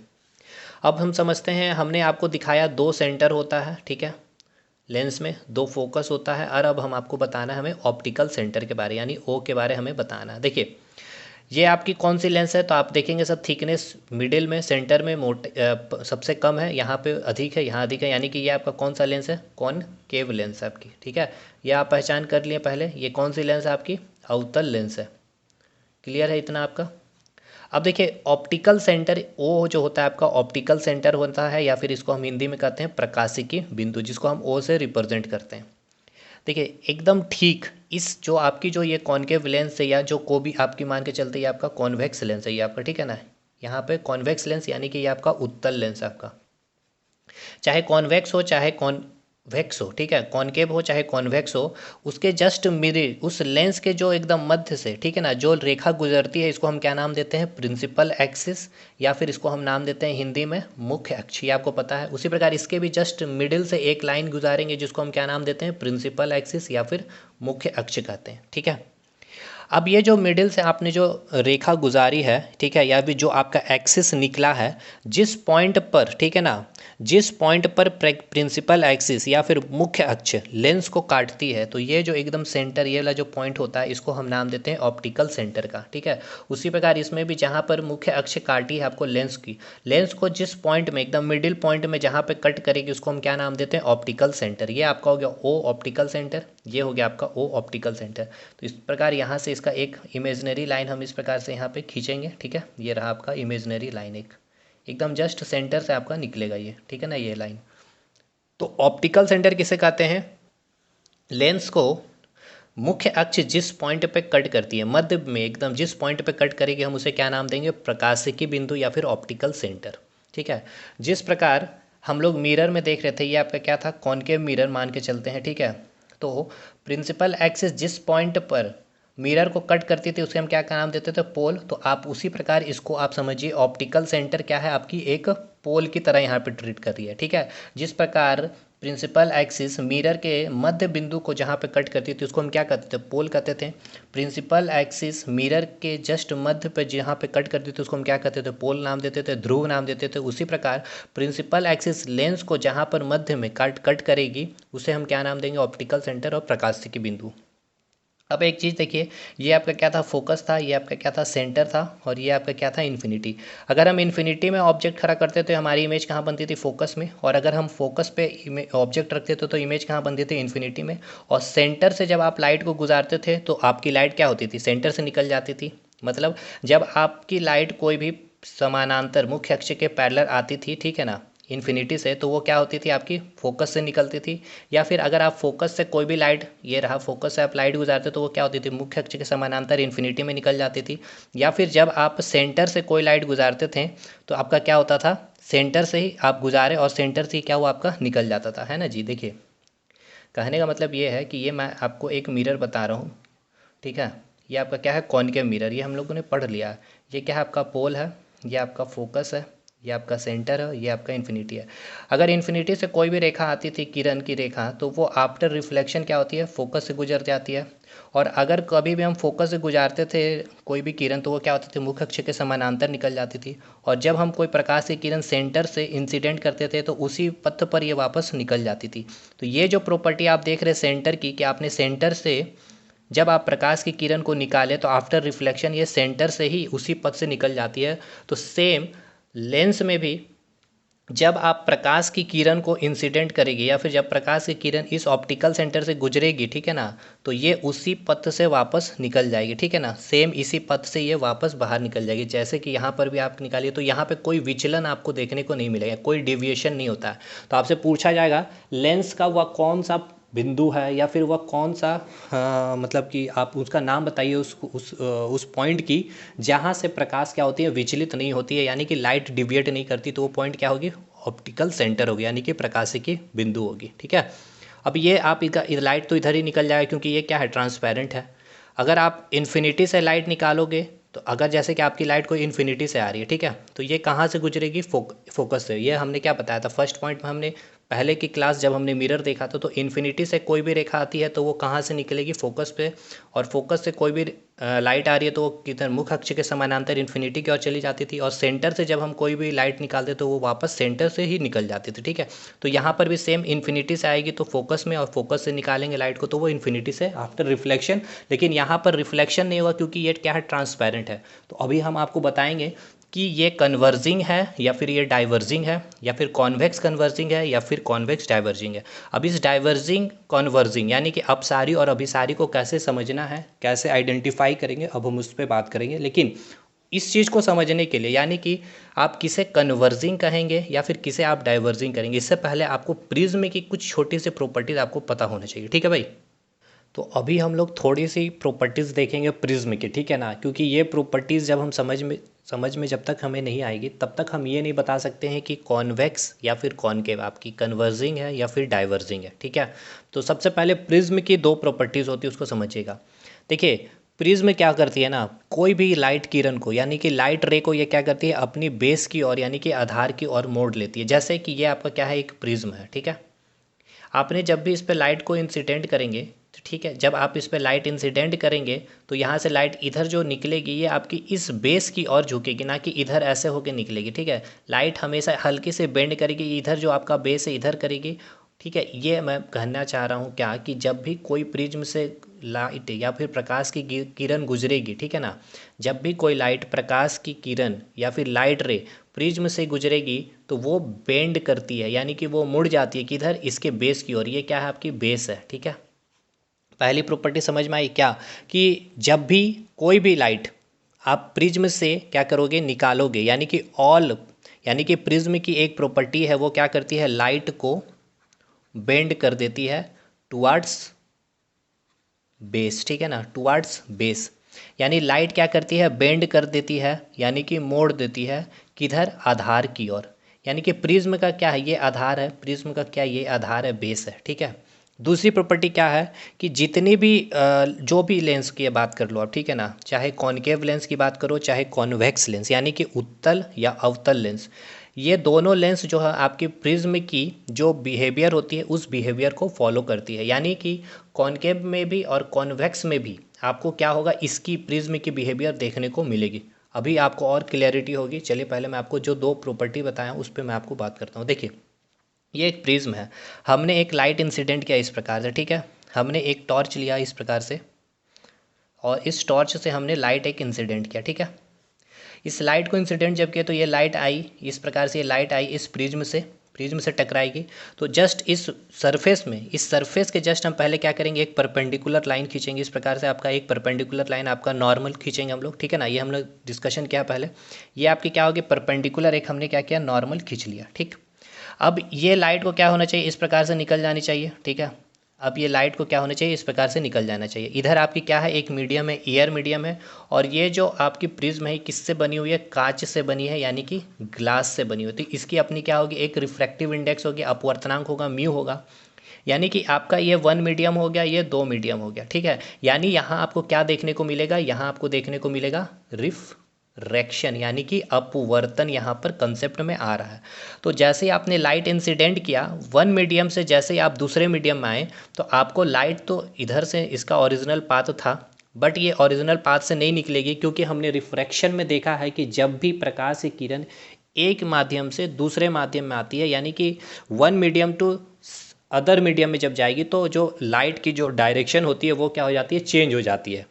अब हम समझते हैं, हमने आपको दिखाया दो सेंटर होता है, ठीक है, लेंस में दो फोकस होता है। और अब हम आपको बताना है हमें ऑप्टिकल सेंटर के बारे, यानी ओ के बारे हमें बताना है। देखिए ये आपकी कौन सी लेंस है, तो आप देखेंगे सब थिकनेस मिडिल में, सेंटर में मोटे सबसे कम है, यहाँ पे अधिक है, यहाँ अधिक है, यानी कि ये आपका कौन सा लेंस है, कॉनकेव लेंस है आपकी, ठीक है। ये आप पहचान कर लिए पहले, ये कौन सी लेंस है आपकी, अवतल लेंस है। क्लियर है इतना आपका। अब देखिए ऑप्टिकल सेंटर ओ जो होता है आपका ऑप्टिकल सेंटर होता है, या फिर इसको हम हिंदी में कहते हैं प्रकाशिकी बिंदु, जिसको हम ओ से रिप्रेजेंट करते हैं। देखिए एकदम ठीक इस जो आपकी जो ये कॉनकेव लेंस है, या जो को भी आपकी मान के चलते, ये आपका कॉन्वेक्स लेंस है ये आपका, ठीक है ना। यहाँ पे कॉन्वेक्स लेंस यानी कि ये आपका उत्तल लेंस है आपका, चाहे कॉन्वेक्स हो चाहे कॉन्वेक्स हो, ठीक है, कॉनकेव हो चाहे कॉन्वेक्स हो, उसके जस्ट मिडिल उस लेंस के जो एकदम मध्य से, ठीक है ना, जो रेखा गुजरती है, इसको हम क्या नाम देते हैं, प्रिंसिपल एक्सिस, या फिर इसको हम नाम देते हैं हिंदी में मुख्य अक्ष, ये आपको पता है। उसी प्रकार इसके भी जस्ट मिडिल से एक लाइन गुजारेंगे जिसको हम क्या नाम देते हैं, प्रिंसिपल एक्सिस या फिर मुख्य अक्ष कहते हैं, ठीक है। अब ये जो मिडिल से आपने जो रेखा गुजारी है, ठीक है, या भी जो आपका एक्सिस निकला है, जिस पॉइंट पर, ठीक है ना, जिस पॉइंट पर प्रिंसिपल एक्सिस या फिर मुख्य अक्ष लेंस को काटती है, तो ये जो एकदम सेंटर ये वाला जो पॉइंट होता है, इसको हम नाम देते हैं ऑप्टिकल सेंटर का, ठीक है। उसी प्रकार इसमें भी जहाँ पर मुख्य अक्ष काटी है आपको लेंस की, लेंस को जिस पॉइंट में एकदम मिडिल पॉइंट में जहाँ पे कट करेगी, उसको हम क्या नाम देते हैं, ऑप्टिकल सेंटर। ये आपका हो गया ओ ऑप्टिकल सेंटर, ये हो गया आपका ओ ऑप्टिकल सेंटर। तो इस प्रकार यहाँ से इसका एक इमेजनरी लाइन हम इस प्रकार से यहाँ पे खींचेंगे, ठीक है। ये रहा आपका इमेजनरी लाइन, एक एकदम जस्ट सेंटर से आपका निकलेगा ये, ठीक है ना, ये लाइन। तो ऑप्टिकल सेंटर किसे कहते हैं, लेंस को मुख्य अक्ष जिस पॉइंट पे कट करती है, मध्य में एकदम जिस पॉइंट पे कट करेगी, हम उसे क्या नाम देंगे, प्रकाशिकी बिंदु या फिर ऑप्टिकल सेंटर, ठीक है। जिस प्रकार हम लोग मिरर में देख रहे थे, ये आपका क्या था, कॉनकेव मिरर मान के चलते हैं, ठीक है। तो प्रिंसिपल एक्सिस जिस पॉइंट पर मिरर को कट करती थी, उसे हम क्या नाम देते थे, पोल। तो आप उसी प्रकार इसको आप समझिए, ऑप्टिकल सेंटर क्या है, आपकी एक पोल की तरह यहाँ पे ट्रीट कर रही है, ठीक है। जिस प्रकार प्रिंसिपल एक्सिस मिरर के मध्य बिंदु को जहाँ पे कट करती थी, उसको हम क्या कहते थे, पोल कहते थे। प्रिंसिपल एक्सिस मिरर के जस्ट मध्य पे जहाँ पे कट करती थी, उसको हम क्या कहते थे, पोल नाम देते थे, ध्रुव नाम देते थे। उसी प्रकार प्रिंसिपल एक्सिस लेंस को जहाँ पर मध्य में कट करेगी, उसे हम क्या नाम देंगे, ऑप्टिकल सेंटर और प्रकाशिकी बिंदु। अब एक चीज़ देखिए, ये आपका क्या था, फोकस था, ये आपका क्या था, सेंटर था, और ये आपका क्या था, इन्फिनिटी। अगर हम इन्फिनिटी में ऑब्जेक्ट खड़ा करते तो हमारी इमेज कहाँ बनती थी, फोकस में। और अगर हम फोकस पे ऑब्जेक्ट रखते थे तो इमेज कहाँ बनती थी, इन्फिनिटी में। और सेंटर से जब आप लाइट को गुजारते थे तो आपकी लाइट क्या होती थी, सेंटर से निकल जाती थी। मतलब जब आपकी लाइट कोई भी समानांतर मुख्य अक्ष के पैरेलल आती थी, ठीक है ना, इन्फिनिटी से, तो वो क्या होती थी, आपकी फोकस से निकलती थी। या फिर अगर आप फोकस से कोई भी लाइट, ये रहा फोकस से आप लाइट गुजारते तो वो क्या होती थी, मुख्य अक्ष के समानांतर इन्फिनिटी में निकल जाती थी। या फिर जब आप सेंटर से कोई लाइट गुजारते थे तो आपका क्या होता था, सेंटर से ही आप गुजारे और सेंटर से ही क्या हुआ, आपका निकल जाता था, है ना जी। देखिए कहने का मतलब ये है कि ये मैं आपको एक मिरर बता रहा हूँ, ठीक है। ये आपका क्या है, कॉनकेव मिरर, ये हम लोगों ने पढ़ लिया। ये क्या है, आपका पोल है, ये आपका फोकस है, ये आपका सेंटर है, ये आपका इन्फिनिटी है। अगर इन्फिनिटी से कोई भी रेखा आती थी, किरण की रेखा, तो वो आफ्टर रिफ्लेक्शन क्या होती है, फोकस से गुजर जाती है। और अगर कभी भी हम फोकस से गुजारते थे कोई भी किरण, तो वो क्या होती थी, मुख्य अक्ष के समानांतर निकल जाती थी। और जब हम कोई प्रकाश की किरण सेंटर से इंसिडेंट करते थे तो उसी पथ पर ये वापस निकल जाती थी। तो ये जो प्रॉपर्टी आप देख रहे हैं सेंटर की, कि आपने सेंटर से जब आप प्रकाश की किरण को निकालें तो आफ्टर रिफ्लेक्शन ये सेंटर से ही उसी पथ से निकल जाती है। तो सेम लेंस में भी जब आप प्रकाश की किरण को इंसिडेंट करेगी, या फिर जब प्रकाश की किरण इस ऑप्टिकल सेंटर से गुजरेगी, ठीक है ना, तो ये उसी पथ से वापस निकल जाएगी, ठीक है ना। सेम इसी पथ से ये वापस बाहर निकल जाएगी। जैसे कि यहाँ पर भी आप निकालिए तो यहाँ पे कोई विचलन आपको देखने को नहीं मिलेगा, कोई डिविएशन नहीं होता है। तो आपसे पूछा जाएगा लेंस का वह कौन सा बिंदु है या फिर वह कौन सा मतलब कि आप उसका नाम बताइए उस पॉइंट की जहाँ से प्रकाश क्या होती है, विचलित नहीं होती है, यानी कि लाइट डिविएट नहीं करती, तो वो पॉइंट क्या होगी, ऑप्टिकल सेंटर होगी, यानी कि प्रकाशिकी बिंदु होगी। ठीक है। अब ये आप लाइट तो इधर ही निकल जाएगा क्योंकि ये क्या है, ट्रांसपेरेंट है। अगर आप इन्फिनिटी से लाइट निकालोगे तो अगर जैसे कि आपकी लाइट कोई इन्फिनिटी से आ रही है, ठीक है, तो ये कहाँ से गुजरेगी, फोकस से। ये हमने क्या बताया था फर्स्ट पॉइंट में, हमने पहले की क्लास जब हमने मिरर देखा था, तो इन्फिनिटी से कोई भी रेखा आती है तो वो कहाँ से निकलेगी, फोकस पे। और फोकस से कोई भी लाइट आ रही है तो वो किधर, मुख्य अक्ष के समानांतर इन्फिनिटी की ओर चली जाती थी। और सेंटर से जब हम कोई भी लाइट निकालते तो वो वापस सेंटर से ही निकल जाती थी। ठीक है। तो यहाँ पर भी सेम इन्फिनिटी से आएगी तो फोकस में, और फोकस से निकालेंगे लाइट को तो वो इन्फिनिटी से आफ्टर रिफ्लेक्शन। लेकिन यहाँ पर रिफ्लेक्शन नहीं होगा क्योंकि ये क्या है, ट्रांसपेरेंट है। तो अभी हम आपको बताएंगे कि ये कन्वर्जिंग है या फिर ये डाइवर्जिंग है, या फिर कॉन्वेक्स कन्वर्जिंग है या फिर कॉन्वेक्स डाइवर्जिंग है। अब इस डाइवर्जिंग कन्वर्जिंग यानी कि अपसारी और अभिसारी को कैसे समझना है, कैसे आइडेंटिफाई करेंगे, अब हम उस पर बात करेंगे। लेकिन इस चीज़ को समझने के लिए, यानी कि आप किसे कन्वर्जिंग कहेंगे या फिर किसे आप डाइवर्जिंग करेंगे, इससे पहले आपको प्रिज्म की कुछ छोटी सी प्रॉपर्टीज़ आपको पता होना चाहिए। ठीक है भाई। तो अभी हम लोग थोड़ी सी प्रॉपर्टीज़ देखेंगे प्रिज्म की, ठीक है ना, क्योंकि ये प्रॉपर्टीज़ जब हम समझ में जब तक हमें नहीं आएगी तब तक हम ये नहीं बता सकते हैं कि कॉन्वेक्स या फिर कॉनकेव आपकी कन्वर्जिंग है या फिर डाइवर्जिंग है। ठीक है। तो सबसे पहले प्रिज्म की दो प्रॉपर्टीज़ होती है, उसको समझिएगा। देखिए, प्रिज्म क्या करती है ना, कोई भी लाइट किरण को, यानी कि लाइट रे को, ये क्या करती है, अपनी बेस की ओर यानी कि आधार की ओर मोड़ लेती है। जैसे कि ये आपका क्या है, एक प्रिज्म है। ठीक है। आपने जब भी इस पर लाइट को इंसिडेंट करेंगे, तो ठीक है, जब आप इस पर लाइट इंसिडेंट करेंगे तो यहाँ से लाइट इधर जो निकलेगी ये आपकी इस बेस की ओर झुकेगी, ना कि इधर ऐसे होके निकलेगी। ठीक है। लाइट हमेशा हल्के से बेंड करेगी, इधर जो आपका बेस है इधर करेगी। ठीक है। ये मैं कहना चाह रहा हूँ क्या, कि जब भी कोई प्रिज्म से लाइट या फिर प्रकाश की किरण गुजरेगी, ठीक है ना, जब भी कोई लाइट, प्रकाश की किरण या फिर लाइट रे प्रिज्म से गुजरेगी तो वो बेंड करती है, यानी कि वो मुड़ जाती है किधर, इसके बेस की ओर। ये क्या है, आपकी बेस है। ठीक है। पहली प्रॉपर्टी समझ में आई क्या, कि जब भी कोई भी लाइट आप प्रिज्म से क्या करोगे, निकालोगे, यानी कि यानी कि प्रिज्म की एक प्रॉपर्टी है, वो क्या करती है, लाइट को बेंड कर देती है टुवर्ड्स बेस। ठीक है ना, टुवर्ड्स बेस। यानी लाइट क्या करती है, बेंड कर देती है, यानी कि मोड़ देती है किधर, आधार की ओर। यानी कि प्रिज्म का क्या है, ये आधार है, प्रिज्म का क्या, ये आधार है, बेस है। ठीक है। दूसरी प्रॉपर्टी क्या है, कि जितनी भी जो भी लेंस की बात कर लो आप, ठीक है ना, चाहे कॉनकेव लेंस की बात करो चाहे कॉन्वेक्स लेंस, यानी कि उत्तल या अवतल लेंस, ये दोनों लेंस जो है आपकी प्रिज्म की जो बिहेवियर होती है उस बिहेवियर को फॉलो करती है। यानी कि कॉनकेव में भी और कॉन्वेक्स में भी आपको क्या होगा, इसकी प्रिज्म की बिहेवियर देखने को मिलेगी। अभी आपको और क्लैरिटी होगी। चलिए पहले मैं आपको जो दो प्रॉपर्टी बताया उस पर मैं आपको बात करता हूँ। देखिए, ये एक प्रिज्म है, हमने एक लाइट इंसिडेंट किया इस प्रकार से। ठीक है। हमने एक टॉर्च लिया इस प्रकार से, और इस टॉर्च से हमने लाइट एक इंसिडेंट किया। ठीक है। इस लाइट को इंसिडेंट जब किया तो ये लाइट आई इस प्रकार से, ये लाइट आई इस प्रिज्म से टकराएगी। तो जस्ट इस सरफेस में, इस सरफेस के जस्ट हम पहले क्या करेंगे, एक परपेंडिकुलर लाइन खींचेंगे इस प्रकार से। आपका एक परपेंडिकुलर लाइन आपका नॉर्मल खींचेंगे हम लोग। ठीक है ना, ये हम लोग डिस्कशन किया पहले। ये आपकी क्या होगी, परपेंडिकुलर एक हमने क्या किया, नॉर्मल खींच लिया। ठीक। अब ये लाइट को क्या होना चाहिए, इस प्रकार से निकल जानी चाहिए। ठीक है। अब ये लाइट को क्या होना चाहिए, इस प्रकार से निकल जाना चाहिए। इधर आपकी क्या है, एक मीडियम है, एयर मीडियम है, और ये जो आपकी प्रिज्म है किससे बनी हुई है, कांच से बनी है, यानी कि ग्लास से बनी हुई। तो इसकी अपनी क्या होगी, एक रिफ्रैक्टिव इंडेक्स होगी, अपवर्तनांक होगा, म्यू होगा। यानी कि आपका ये 1 मीडियम हो गया, ये 2 मीडियम हो गया। ठीक है। यानी यहाँ आपको क्या देखने को मिलेगा, यहाँ आपको देखने को मिलेगा रिफ्रैक्शन, यानी कि अपवर्तन यहाँ पर कंसेप्ट में आ रहा है। तो जैसे ही आपने लाइट इंसिडेंट किया 1 मीडियम से, जैसे ही आप दूसरे मीडियम में आए तो आपको लाइट तो इधर से इसका ओरिजिनल पाथ था, बट ये ओरिजिनल पाथ से नहीं निकलेगी, क्योंकि हमने रिफ्रैक्शन में देखा है कि जब भी प्रकाश की किरण एक माध्यम से दूसरे माध्यम में आती है, यानी कि 1 मीडियम टू अदर मीडियम में जब जाएगी तो जो लाइट की जो डायरेक्शन होती है वो क्या हो जाती है, चेंज हो जाती है।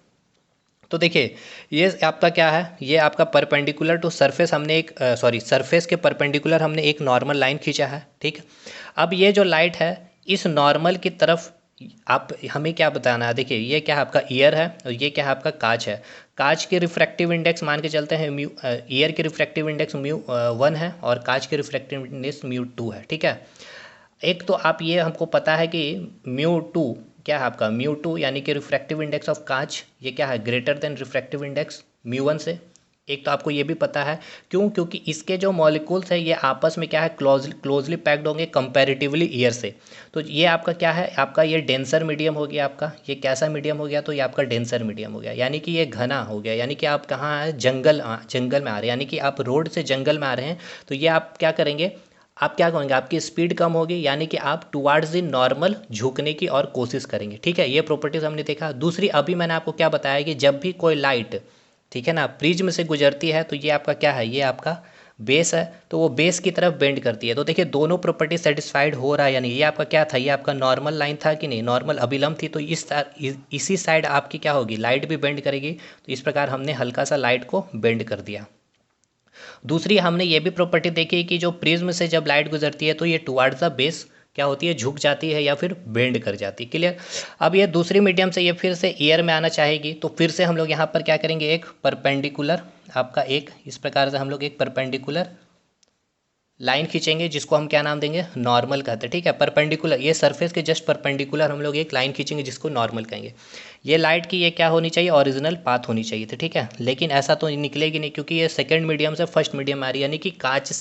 तो देखिए, ये आपका क्या है, ये आपका परपेंडिकुलर टू सरफेस, हमने एक सरफेस के परपेंडिकुलर हमने एक नॉर्मल लाइन खींचा है। ठीक। अब ये जो लाइट है इस नॉर्मल की तरफ आप हमें क्या बताना है, देखिए ये क्या है, आपका ईयर है, और ये क्या है, आपका कांच है। कांच के रिफ्रैक्टिव इंडेक्स मान के चलते हैं म्यू, ईयर के रिफ्रैक्टिव इंडेक्स म्यू 1 है, और कांच के रिफ्रैक्टिव इंडेक्स म्यू 2 है। ठीक है। एक तो आप ये हमको पता है कि μ2 क्या है आपका, μ2 यानी कि रिफ्रैक्टिव इंडेक्स ऑफ कांच, ये क्या है, ग्रेटर देन रिफ्रैक्टिव इंडेक्स μ1 से। एक तो आपको ये भी पता है, क्यों, क्योंकि इसके जो मॉलिक्यूल्स है ये आपस में क्या है, क्लोजली पैक्ड होंगे कंपैरेटिवली ईयर से। तो ये आपका क्या है, आपका ये डेंसर मीडियम हो गया, आपका ये कैसा मीडियम हो गया, तो ये आपका डेंसर मीडियम हो गया, यानी कि ये घना हो गया, यानी कि आप कहाँ है, जंगल में आ रहे हैं, यानी कि आप रोड से जंगल में आ रहे हैं। तो ये आप क्या करेंगे, आप क्या करेंगे, आपकी स्पीड कम होगी, यानी कि आप टुवार्ड्स द नॉर्मल झुकने की और कोशिश करेंगे। ठीक है, ये प्रॉपर्टीज हमने देखा। दूसरी, अभी मैंने आपको क्या बताया कि जब भी कोई लाइट, ठीक है ना, प्रिज्म से गुजरती है तो ये आपका क्या है, ये आपका बेस है, तो वो बेस की तरफ बेंड करती है। तो देखिए दोनों प्रॉपर्टी सेटिस्फाइड हो रहा है या नहीं। ये आपका क्या था, ये आपका नॉर्मल लाइन था कि नहीं, नॉर्मल अभिलंब थी, तो इसी साइड आपकी क्या होगी, लाइट भी बेंड करेगी। तो इस प्रकार हमने हल्का सा लाइट को बेंड कर दिया। दूसरी, हमने ये भी प्रॉपर्टी देखी कि जो प्रिज्म से जब लाइट गुजरती है तो ये टुवार्ड्स द बेस क्या होती है, झुक जाती है या फिर बेंड कर जाती है। क्लियर। अब ये दूसरी मीडियम से ये फिर से ईयर में आना चाहेगी, तो फिर से हम लोग यहाँ पर क्या करेंगे, एक परपेंडिकुलर आपका, एक इस प्रकार से हम लोग एक परपेंडिकुलर लाइन खींचेंगे, जिसको हम क्या नाम देंगे, नॉर्मल कहते हैं। ठीक है, परपेंडिकुलर, ये सरफेस के जस्ट परपेंडिकुलर हम लोग एक लाइन खींचेंगे जिसको नॉर्मल कहेंगे। ये लाइट की ये क्या होनी चाहिए, ओरिजिनल पाथ होनी चाहिए थी। ठीक है, लेकिन ऐसा तो निकलेगी नहीं, क्योंकि ये सेकंड मीडियम से फर्स्ट मीडियम में आ रही है, यानी कि कांच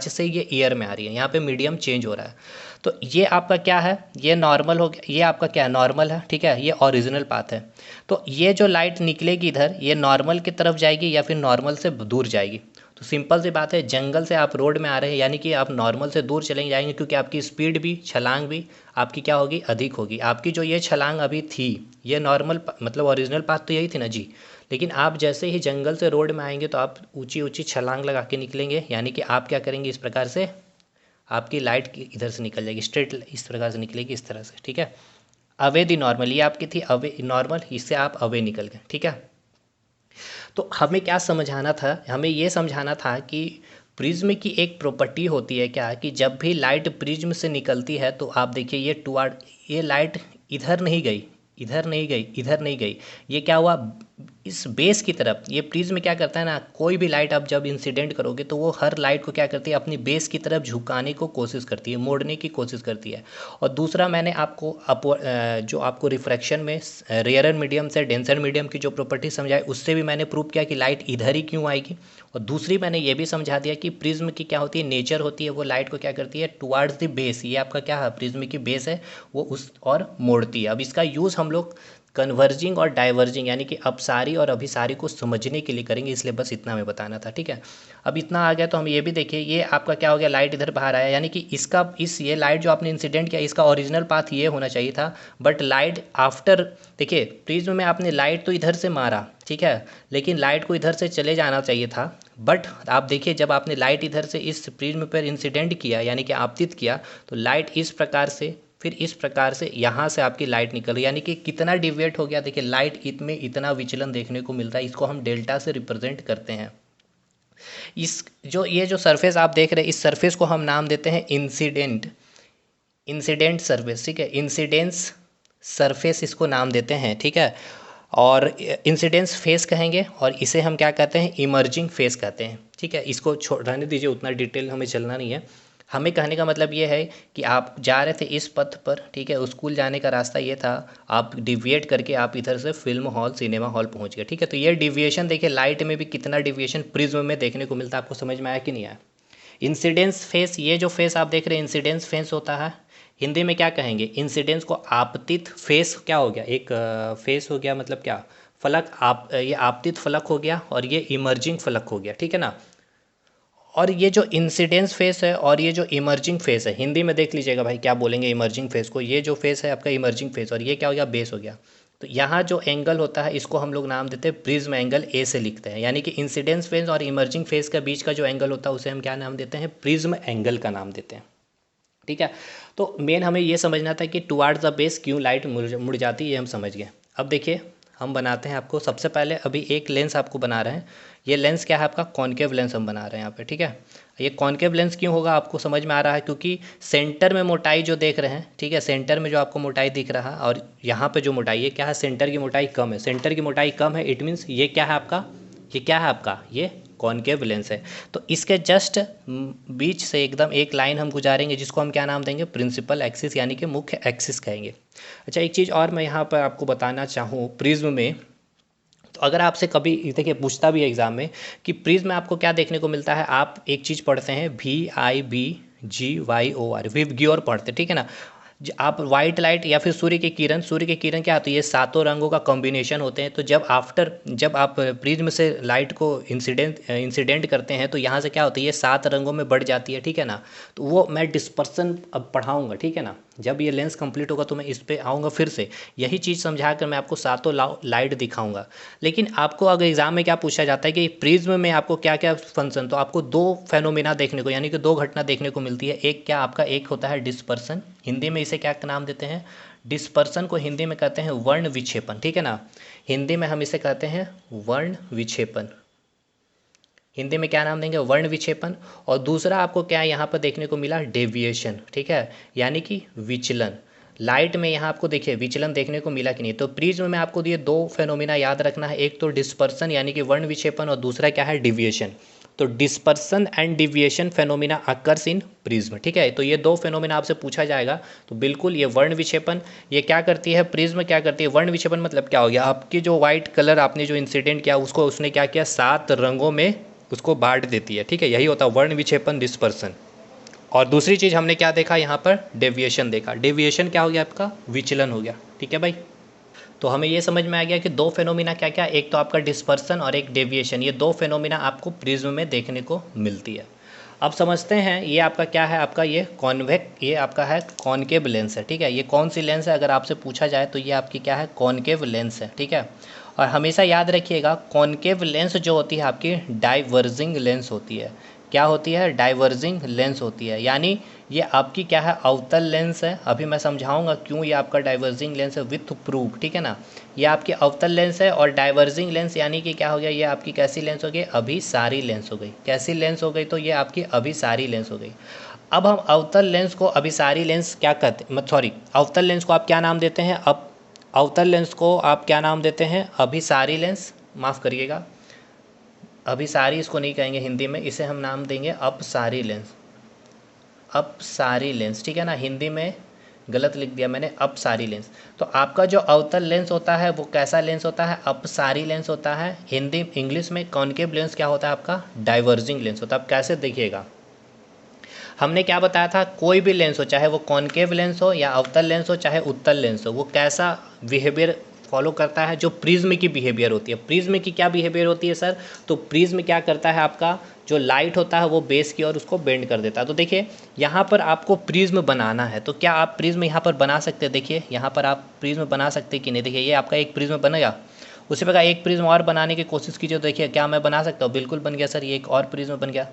से ये ईयर में आ रही है, यहाँ पे मीडियम चेंज हो रहा है। तो ये आपका क्या है, ये नॉर्मल हो गया, ये आपका क्या है, नॉर्मल है। ठीक है, ये ओरिजिनल पाथ है। तो ये जो लाइट निकलेगी इधर, ये नॉर्मल की तरफ जाएगी या फिर नॉर्मल से दूर जाएगी। तो सिंपल सी बात है, जंगल से आप रोड में आ रहे हैं, यानी कि आप नॉर्मल से दूर चले जाएंगे, क्योंकि आपकी स्पीड भी, छलांग भी आपकी क्या होगी, अधिक होगी। आपकी जो ये छलांग अभी थी, ये नॉर्मल मतलब ओरिजिनल पाथ तो यही थी ना जी, लेकिन आप जैसे ही जंगल से रोड में आएंगे तो आप ऊंची ऊंची छलांग लगा के निकलेंगे, यानी कि आप क्या करेंगे, इस प्रकार से आपकी लाइट इधर से निकल जाएगी, स्ट्रेट इस प्रकार से निकलेगी, इस तरह से। ठीक है, अवे दी नॉर्मल, ये आपकी थी अवे नॉर्मल, इससे आप अवे निकल गए। ठीक है, तो हमें क्या समझाना था, हमें ये समझाना था कि प्रिज्म की एक प्रॉपर्टी होती है क्या, कि जब भी लाइट प्रिज्म से निकलती है तो आप देखिए ये टुवार्ड, ये लाइट इधर नहीं गई, इधर नहीं गई, इधर नहीं गई, ये क्या हुआ, इस बेस की तरफ। ये प्रिज्म क्या करता है ना, कोई भी लाइट आप जब इंसिडेंट करोगे तो वो हर लाइट को क्या करती है, अपनी बेस की तरफ झुकाने को कोशिश करती है, मोड़ने की कोशिश करती है। और दूसरा, मैंने आपको जो आपको रिफ्रैक्शन में रेयरर मीडियम से डेंसर मीडियम की जो प्रॉपर्टी समझाई, उससे भी मैंने प्रूव किया कि लाइट इधर ही क्यों आएगी। और दूसरी, मैंने ये भी समझा दिया कि प्रिज्म की क्या होती है, नेचर होती है, वो लाइट को क्या करती है, टुवार्ड्स द बेस, ये आपका क्या है, प्रिज्म की बेस है, वो उस और मोड़ती है। अब इसका यूज़ हम लोग कन्वर्जिंग और डाइवर्जिंग, यानी कि अपसारी और अभिसारी को समझने के लिए करेंगे, इसलिए बस इतना हमें बताना था। ठीक है, अब इतना आ गया तो हम ये भी देखिए, ये आपका क्या हो गया, लाइट इधर बाहर आया, यानी कि इसका ये लाइट जो आपने इंसिडेंट किया, इसका ओरिजिनल पाथ ये होना चाहिए था, बट लाइट आफ्टर, देखिए प्रिज्म में आपने लाइट तो इधर से मारा, ठीक है, लेकिन लाइट को इधर से चले जाना चाहिए था। बट आप देखिए, जब आपने लाइट इधर से इस प्रिज्म पर इंसिडेंट किया, यानी कि आपतित किया, तो लाइट इस प्रकार से, फिर इस प्रकार से यहाँ से आपकी लाइट निकल रही, यानी कि कितना डिविएट हो गया। देखिए लाइट में इतना विचलन देखने को मिलता है, इसको हम डेल्टा से रिप्रेजेंट करते हैं। इस जो ये जो सरफेस आप देख रहे हैं, इस सरफेस को हम नाम देते हैं इंसिडेंट सरफेस। ठीक है, इंसिडेंस सरफेस इसको नाम देते हैं। ठीक है, और इंसिडेंस फेस कहेंगे, और इसे हम क्या कहते हैं, इमर्जिंग फेस कहते हैं। ठीक है, इसको रहने दीजिए, उतना डिटेल हमें चलना नहीं है। हमें कहने का मतलब ये है कि आप जा रहे थे इस पथ पर, ठीक है, स्कूल जाने का रास्ता ये था, आप डिविएट करके आप इधर से फिल्म हॉल, सिनेमा हॉल पहुंच गए। ठीक है, तो ये डिविएशन देखिए, लाइट में भी कितना डिविएशन प्रिज्म में देखने को मिलता है, आपको समझ में आया कि नहीं आया। इंसिडेंस फेस, ये जो फेस आप देख रहे हैं इंसिडेंस फेस होता है, हिंदी में क्या कहेंगे, इंसिडेंस को आपतित फेस क्या हो गया, एक फेस हो गया, मतलब क्या, फलक, ये आपतित फलक हो गया, और ये इमर्जिंग फलक हो गया। ठीक है ना, और ये जो इंसिडेंस फेस है और ये जो इमर्जिंग फेस है, हिंदी में देख लीजिएगा भाई क्या बोलेंगे इमर्जिंग फेस को, ये जो फेस है आपका इमर्जिंग फेस, और ये क्या हो गया, बेस हो गया। तो यहाँ जो एंगल होता है इसको हम लोग नाम देते हैं प्रिज्म एंगल, ए से लिखते हैं, यानी कि इंसिडेंस फेस और इमर्जिंग फेस के बीच का जो एंगल होता है उसे हम क्या नाम देते हैं, प्रिज्म एंगल का नाम देते हैं। ठीक है, तो मेन हमें ये समझना था कि टुवार्ड्स द बेस क्यों लाइट मुड़ जाती है, ये हम समझ गए। अब देखिए हम बनाते हैं आपको, सबसे पहले अभी एक लेंस आपको बना रहे हैं। ये लेंस क्या है आपका, कॉनकेव लेंस हम बना रहे हैं यहाँ पे। ठीक है, ये कॉनकेव लेंस क्यों होगा आपको समझ में आ रहा है, क्योंकि सेंटर में मोटाई जो देख रहे हैं, ठीक है, सेंटर में जो आपको मोटाई दिख रहा है और यहाँ पे जो मोटाई है क्या है, सेंटर की मोटाई कम है, सेंटर की मोटाई कम है, इट मीन्स ये क्या है आपका, ये क्या है आपका, ये कॉनकेव लेंस है। तो इसके जस्ट बीच से एकदम एक लाइन हम गुजारेंगे जिसको हम क्या नाम देंगे, प्रिंसिपल एक्सिस यानी कि मुख्य एक्सिस कहेंगे। अच्छा, एक चीज़ और मैं यहाँ पर आपको बताना चाहूँ प्रिज्म में, तो अगर आपसे कभी देखिए पूछता भी है एग्जाम में कि प्रिज्म में आपको क्या देखने को मिलता है, आप एक चीज़ पढ़ते हैं VIBGYOR, विबग्योर पढ़ते, ठीक है ना। आप वाइट लाइट या फिर सूर्य के किरण क्या होती है, ये सातों रंगों का कॉम्बिनेशन होते हैं। तो जब आप प्रिज्म से लाइट को इंसिडेंट करते हैं तो यहाँ से क्या होती है, ये 7 रंगों में बढ़ जाती है, ठीक है ना। तो वो मैं डिस्पर्सन अब पढ़ाऊँगा, ठीक है ना। जब ये लेंस कंप्लीट होगा तो मैं इस पे आऊँगा फिर से, यही चीज़ समझा कर मैं आपको सातों लाइट दिखाऊंगा। लेकिन आपको अगर एग्जाम में क्या पूछा जाता है कि प्रिज्म में आपको क्या क्या फंक्शन, तो आपको 2 फेनोमेना देखने को यानी कि 2 घटना देखने को मिलती है। एक क्या आपका, एक होता है डिस्पर्सन, हिंदी में इसे क्या नाम देते हैं, डिस्पर्सन को हिंदी में कहते हैं वर्ण विक्षेपण, ठीक है ना। हिंदी में हम इसे कहते हैं वर्ण विक्षेपण, हिंदी में क्या नाम देंगे, वर्ण विक्षेपण। और दूसरा आपको क्या यहाँ पर देखने को मिला, डेविएशन, ठीक है, यानी कि विचलन। लाइट में यहाँ आपको देखिए विचलन देखने को मिला कि नहीं। तो प्रिज्म में आपको ये 2 फेनोमेना याद रखना है, एक तो डिस्पर्सन यानी कि वर्ण विक्षेपण और दूसरा क्या है, डिविएशन। तो dispersion and deviation phenomena occurs in prism, ठीक है। तो ये 2 फेनोमेना आपसे पूछा जाएगा। तो बिल्कुल ये वर्ण विक्षेपण ये क्या करती है, प्रिज्म क्या करती है, वर्ण विक्षेपण मतलब क्या हो गया, आपकी जो व्हाइट कलर आपने जो इंसिडेंट किया उसको उसने क्या किया, 7 रंगों में उसको बांट देती है, ठीक है। यही होता है वर्ण विक्षेपण, डिस्पर्सन। और दूसरी चीज़ हमने क्या देखा यहाँ पर, डेविएशन देखा। डेविएशन क्या हो गया, आपका विचलन हो गया, ठीक है भाई। तो हमें ये समझ में आ गया कि 2 फेनोमेना क्या क्या, एक तो आपका डिस्पर्सन और एक डेविएशन, ये 2 फेनोमेना आपको प्रिज्म में देखने को मिलती है। अब समझते हैं ये आपका क्या है, आपका ये ये आपका है कॉनकेव लेंस है, ठीक है। ये कौन सी लेंस है अगर आपसे पूछा जाए तो ये आपकी क्या है, कॉनकेव लेंस है, ठीक है। और हमेशा याद रखिएगा कॉनकेव लेंस जो होती है आपकी डाइवर्जिंग लेंस होती है। क्या होती है, डाइवर्जिंग लेंस होती है, यानी ये आपकी क्या है, अवतल लेंस है। अभी मैं समझाऊंगा क्यों ये आपका डाइवर्जिंग लेंस है विथ प्रूफ, ठीक है ना। ये आपकी अवतल लेंस है और डाइवर्जिंग लेंस यानी कि क्या हो गया, ये आपकी कैसी लेंस हो गई, अभिसारी लेंस हो गई। कैसी लेंस हो गई, तो ये आपकी अभिसारी लेंस हो गई। अब हम अवतल लेंस को अभिसारी लेंस क्या कहते, सॉरी, अवतल लेंस को आप क्या नाम देते हैं, अब अवतल लेंस को आप क्या नाम देते हैं, अभिसारी लेंस, माफ़ करिएगा, अभिसारी इसको नहीं कहेंगे हिंदी में, इसे हम नाम देंगे अपसारी लेंस। अपसारी लेंस, ठीक है ना, हिंदी में गलत लिख दिया मैंने, अपसारी लेंस। तो आपका जो अवतल लेंस होता है वो कैसा लेंस होता है, अपसारी लेंस होता है। हिंदी इंग्लिश में कॉनकेव लेंस क्या होता है, आपका डाइवर्जिंग लेंस होता है। अब कैसे देखिएगा, हमने क्या बताया था, कोई भी लेंस हो, चाहे वो कॉनकेव लेंस हो या अवतल लेंस हो चाहे उत्तल लेंस हो, वो कैसा बिहेवियर फॉलो करता है, जो प्रिज्म की बिहेवियर होती है। प्रिज्म की क्या बिहेवियर होती है सर, तो प्रिज्म क्या करता है, आपका जो लाइट होता है वो बेस की ओर उसको बेंड कर देता है। तो देखिए यहाँ पर आपको प्रिज्म बनाना है, तो क्या आप प्रिज्म यहाँ पर बना सकते हैं, देखिए यहाँ पर आप प्रिज्म बना सकते हैं कि नहीं। देखिए ये आपका एक प्रिज्म बनेगा, उसी प्रकार एक प्रिज्म और बनाने की कोशिश कीजिए, तो देखिए क्या मैं बना सकता हूँ, बिल्कुल बन गया सर, ये एक और प्रिज्म बन गया।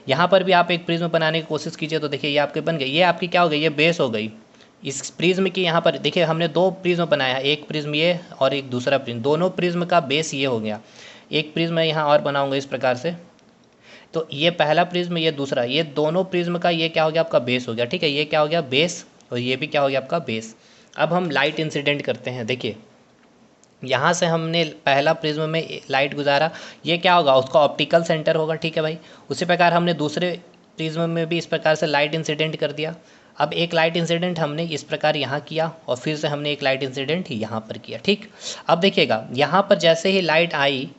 यहाँ पर भी आप एक प्रिज्म बनाने की कोशिश कीजिए, तो देखिए ये आपके बन गए, ये आपकी क्या हो गई, ये बेस हो गई। इस प्रिज्म की यहाँ पर देखिए हमने 2 प्रिज्म बनाया है, एक प्रिज्म ये और एक दूसरा प्रिज्म, दोनों प्रिज्म का बेस ये हो गया। एक प्रिज्म मैं यहाँ और बनाऊंगा इस प्रकार से, तो ये पहला प्रिज्म ये दूसरा, ये दोनों प्रिज्म का ये क्या हो गया, आपका बेस हो गया, ठीक है। ये क्या हो गया, बेस, और ये भी क्या हो गया, आपका बेस। अब हम लाइट इंसिडेंट करते हैं, देखिए यहाँ से हमने पहला प्रिज्म में लाइट गुजारा, ये क्या होगा, उसका ऑप्टिकल सेंटर होगा, ठीक है भाई। उसी प्रकार हमने दूसरे प्रिज्म में भी इस प्रकार से लाइट इंसिडेंट कर दिया। अब एक लाइट इंसिडेंट हमने इस प्रकार यहाँ किया और फिर से हमने एक लाइट इंसिडेंट यहाँ पर किया, ठीक। अब देखिएगा यहाँ पर जैसे ही लाइट आई,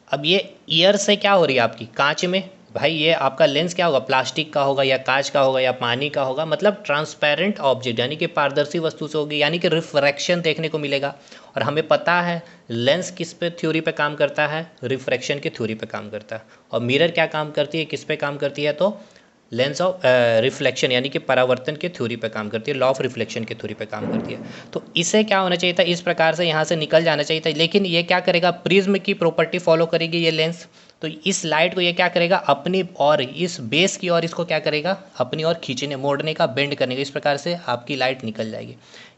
अब ये ईयर से क्या हो रही है आपकी, कांच में, भाई ये आपका लेंस क्या होगा, प्लास्टिक का होगा या कांच का होगा या पानी का होगा, मतलब ट्रांसपेरेंट ऑब्जेक्ट यानी कि पारदर्शी वस्तु से होगी, यानी कि रिफ्रैक्शन देखने को मिलेगा। और हमें पता है लेंस किस पे थ्योरी पे काम करता है, रिफ्रैक्शन की थ्योरी पे काम करता है। और मिरर क्या काम करती है, किस पे काम करती है, तो लेंस ऑफ रिफ्लेक्शन यानी कि परावर्तन के थ्योरी पे काम करती है, लॉ ऑफ रिफ्लेक्शन के थ्योरी पे काम करती है। तो इसे क्या होना चाहिए था, इस प्रकार से यहाँ से निकल जाना चाहिए था, लेकिन ये क्या करेगा, प्रिज्म की प्रॉपर्टी फॉलो करेगी ये लेंस। तो इस लाइट को ये क्या करेगा, अपनी और इस बेस की और इसको क्या करेगा, अपनी और खींचने मोड़ने का, बेंड करने का, इस प्रकार से आपकी लाइट निकल जाएगी।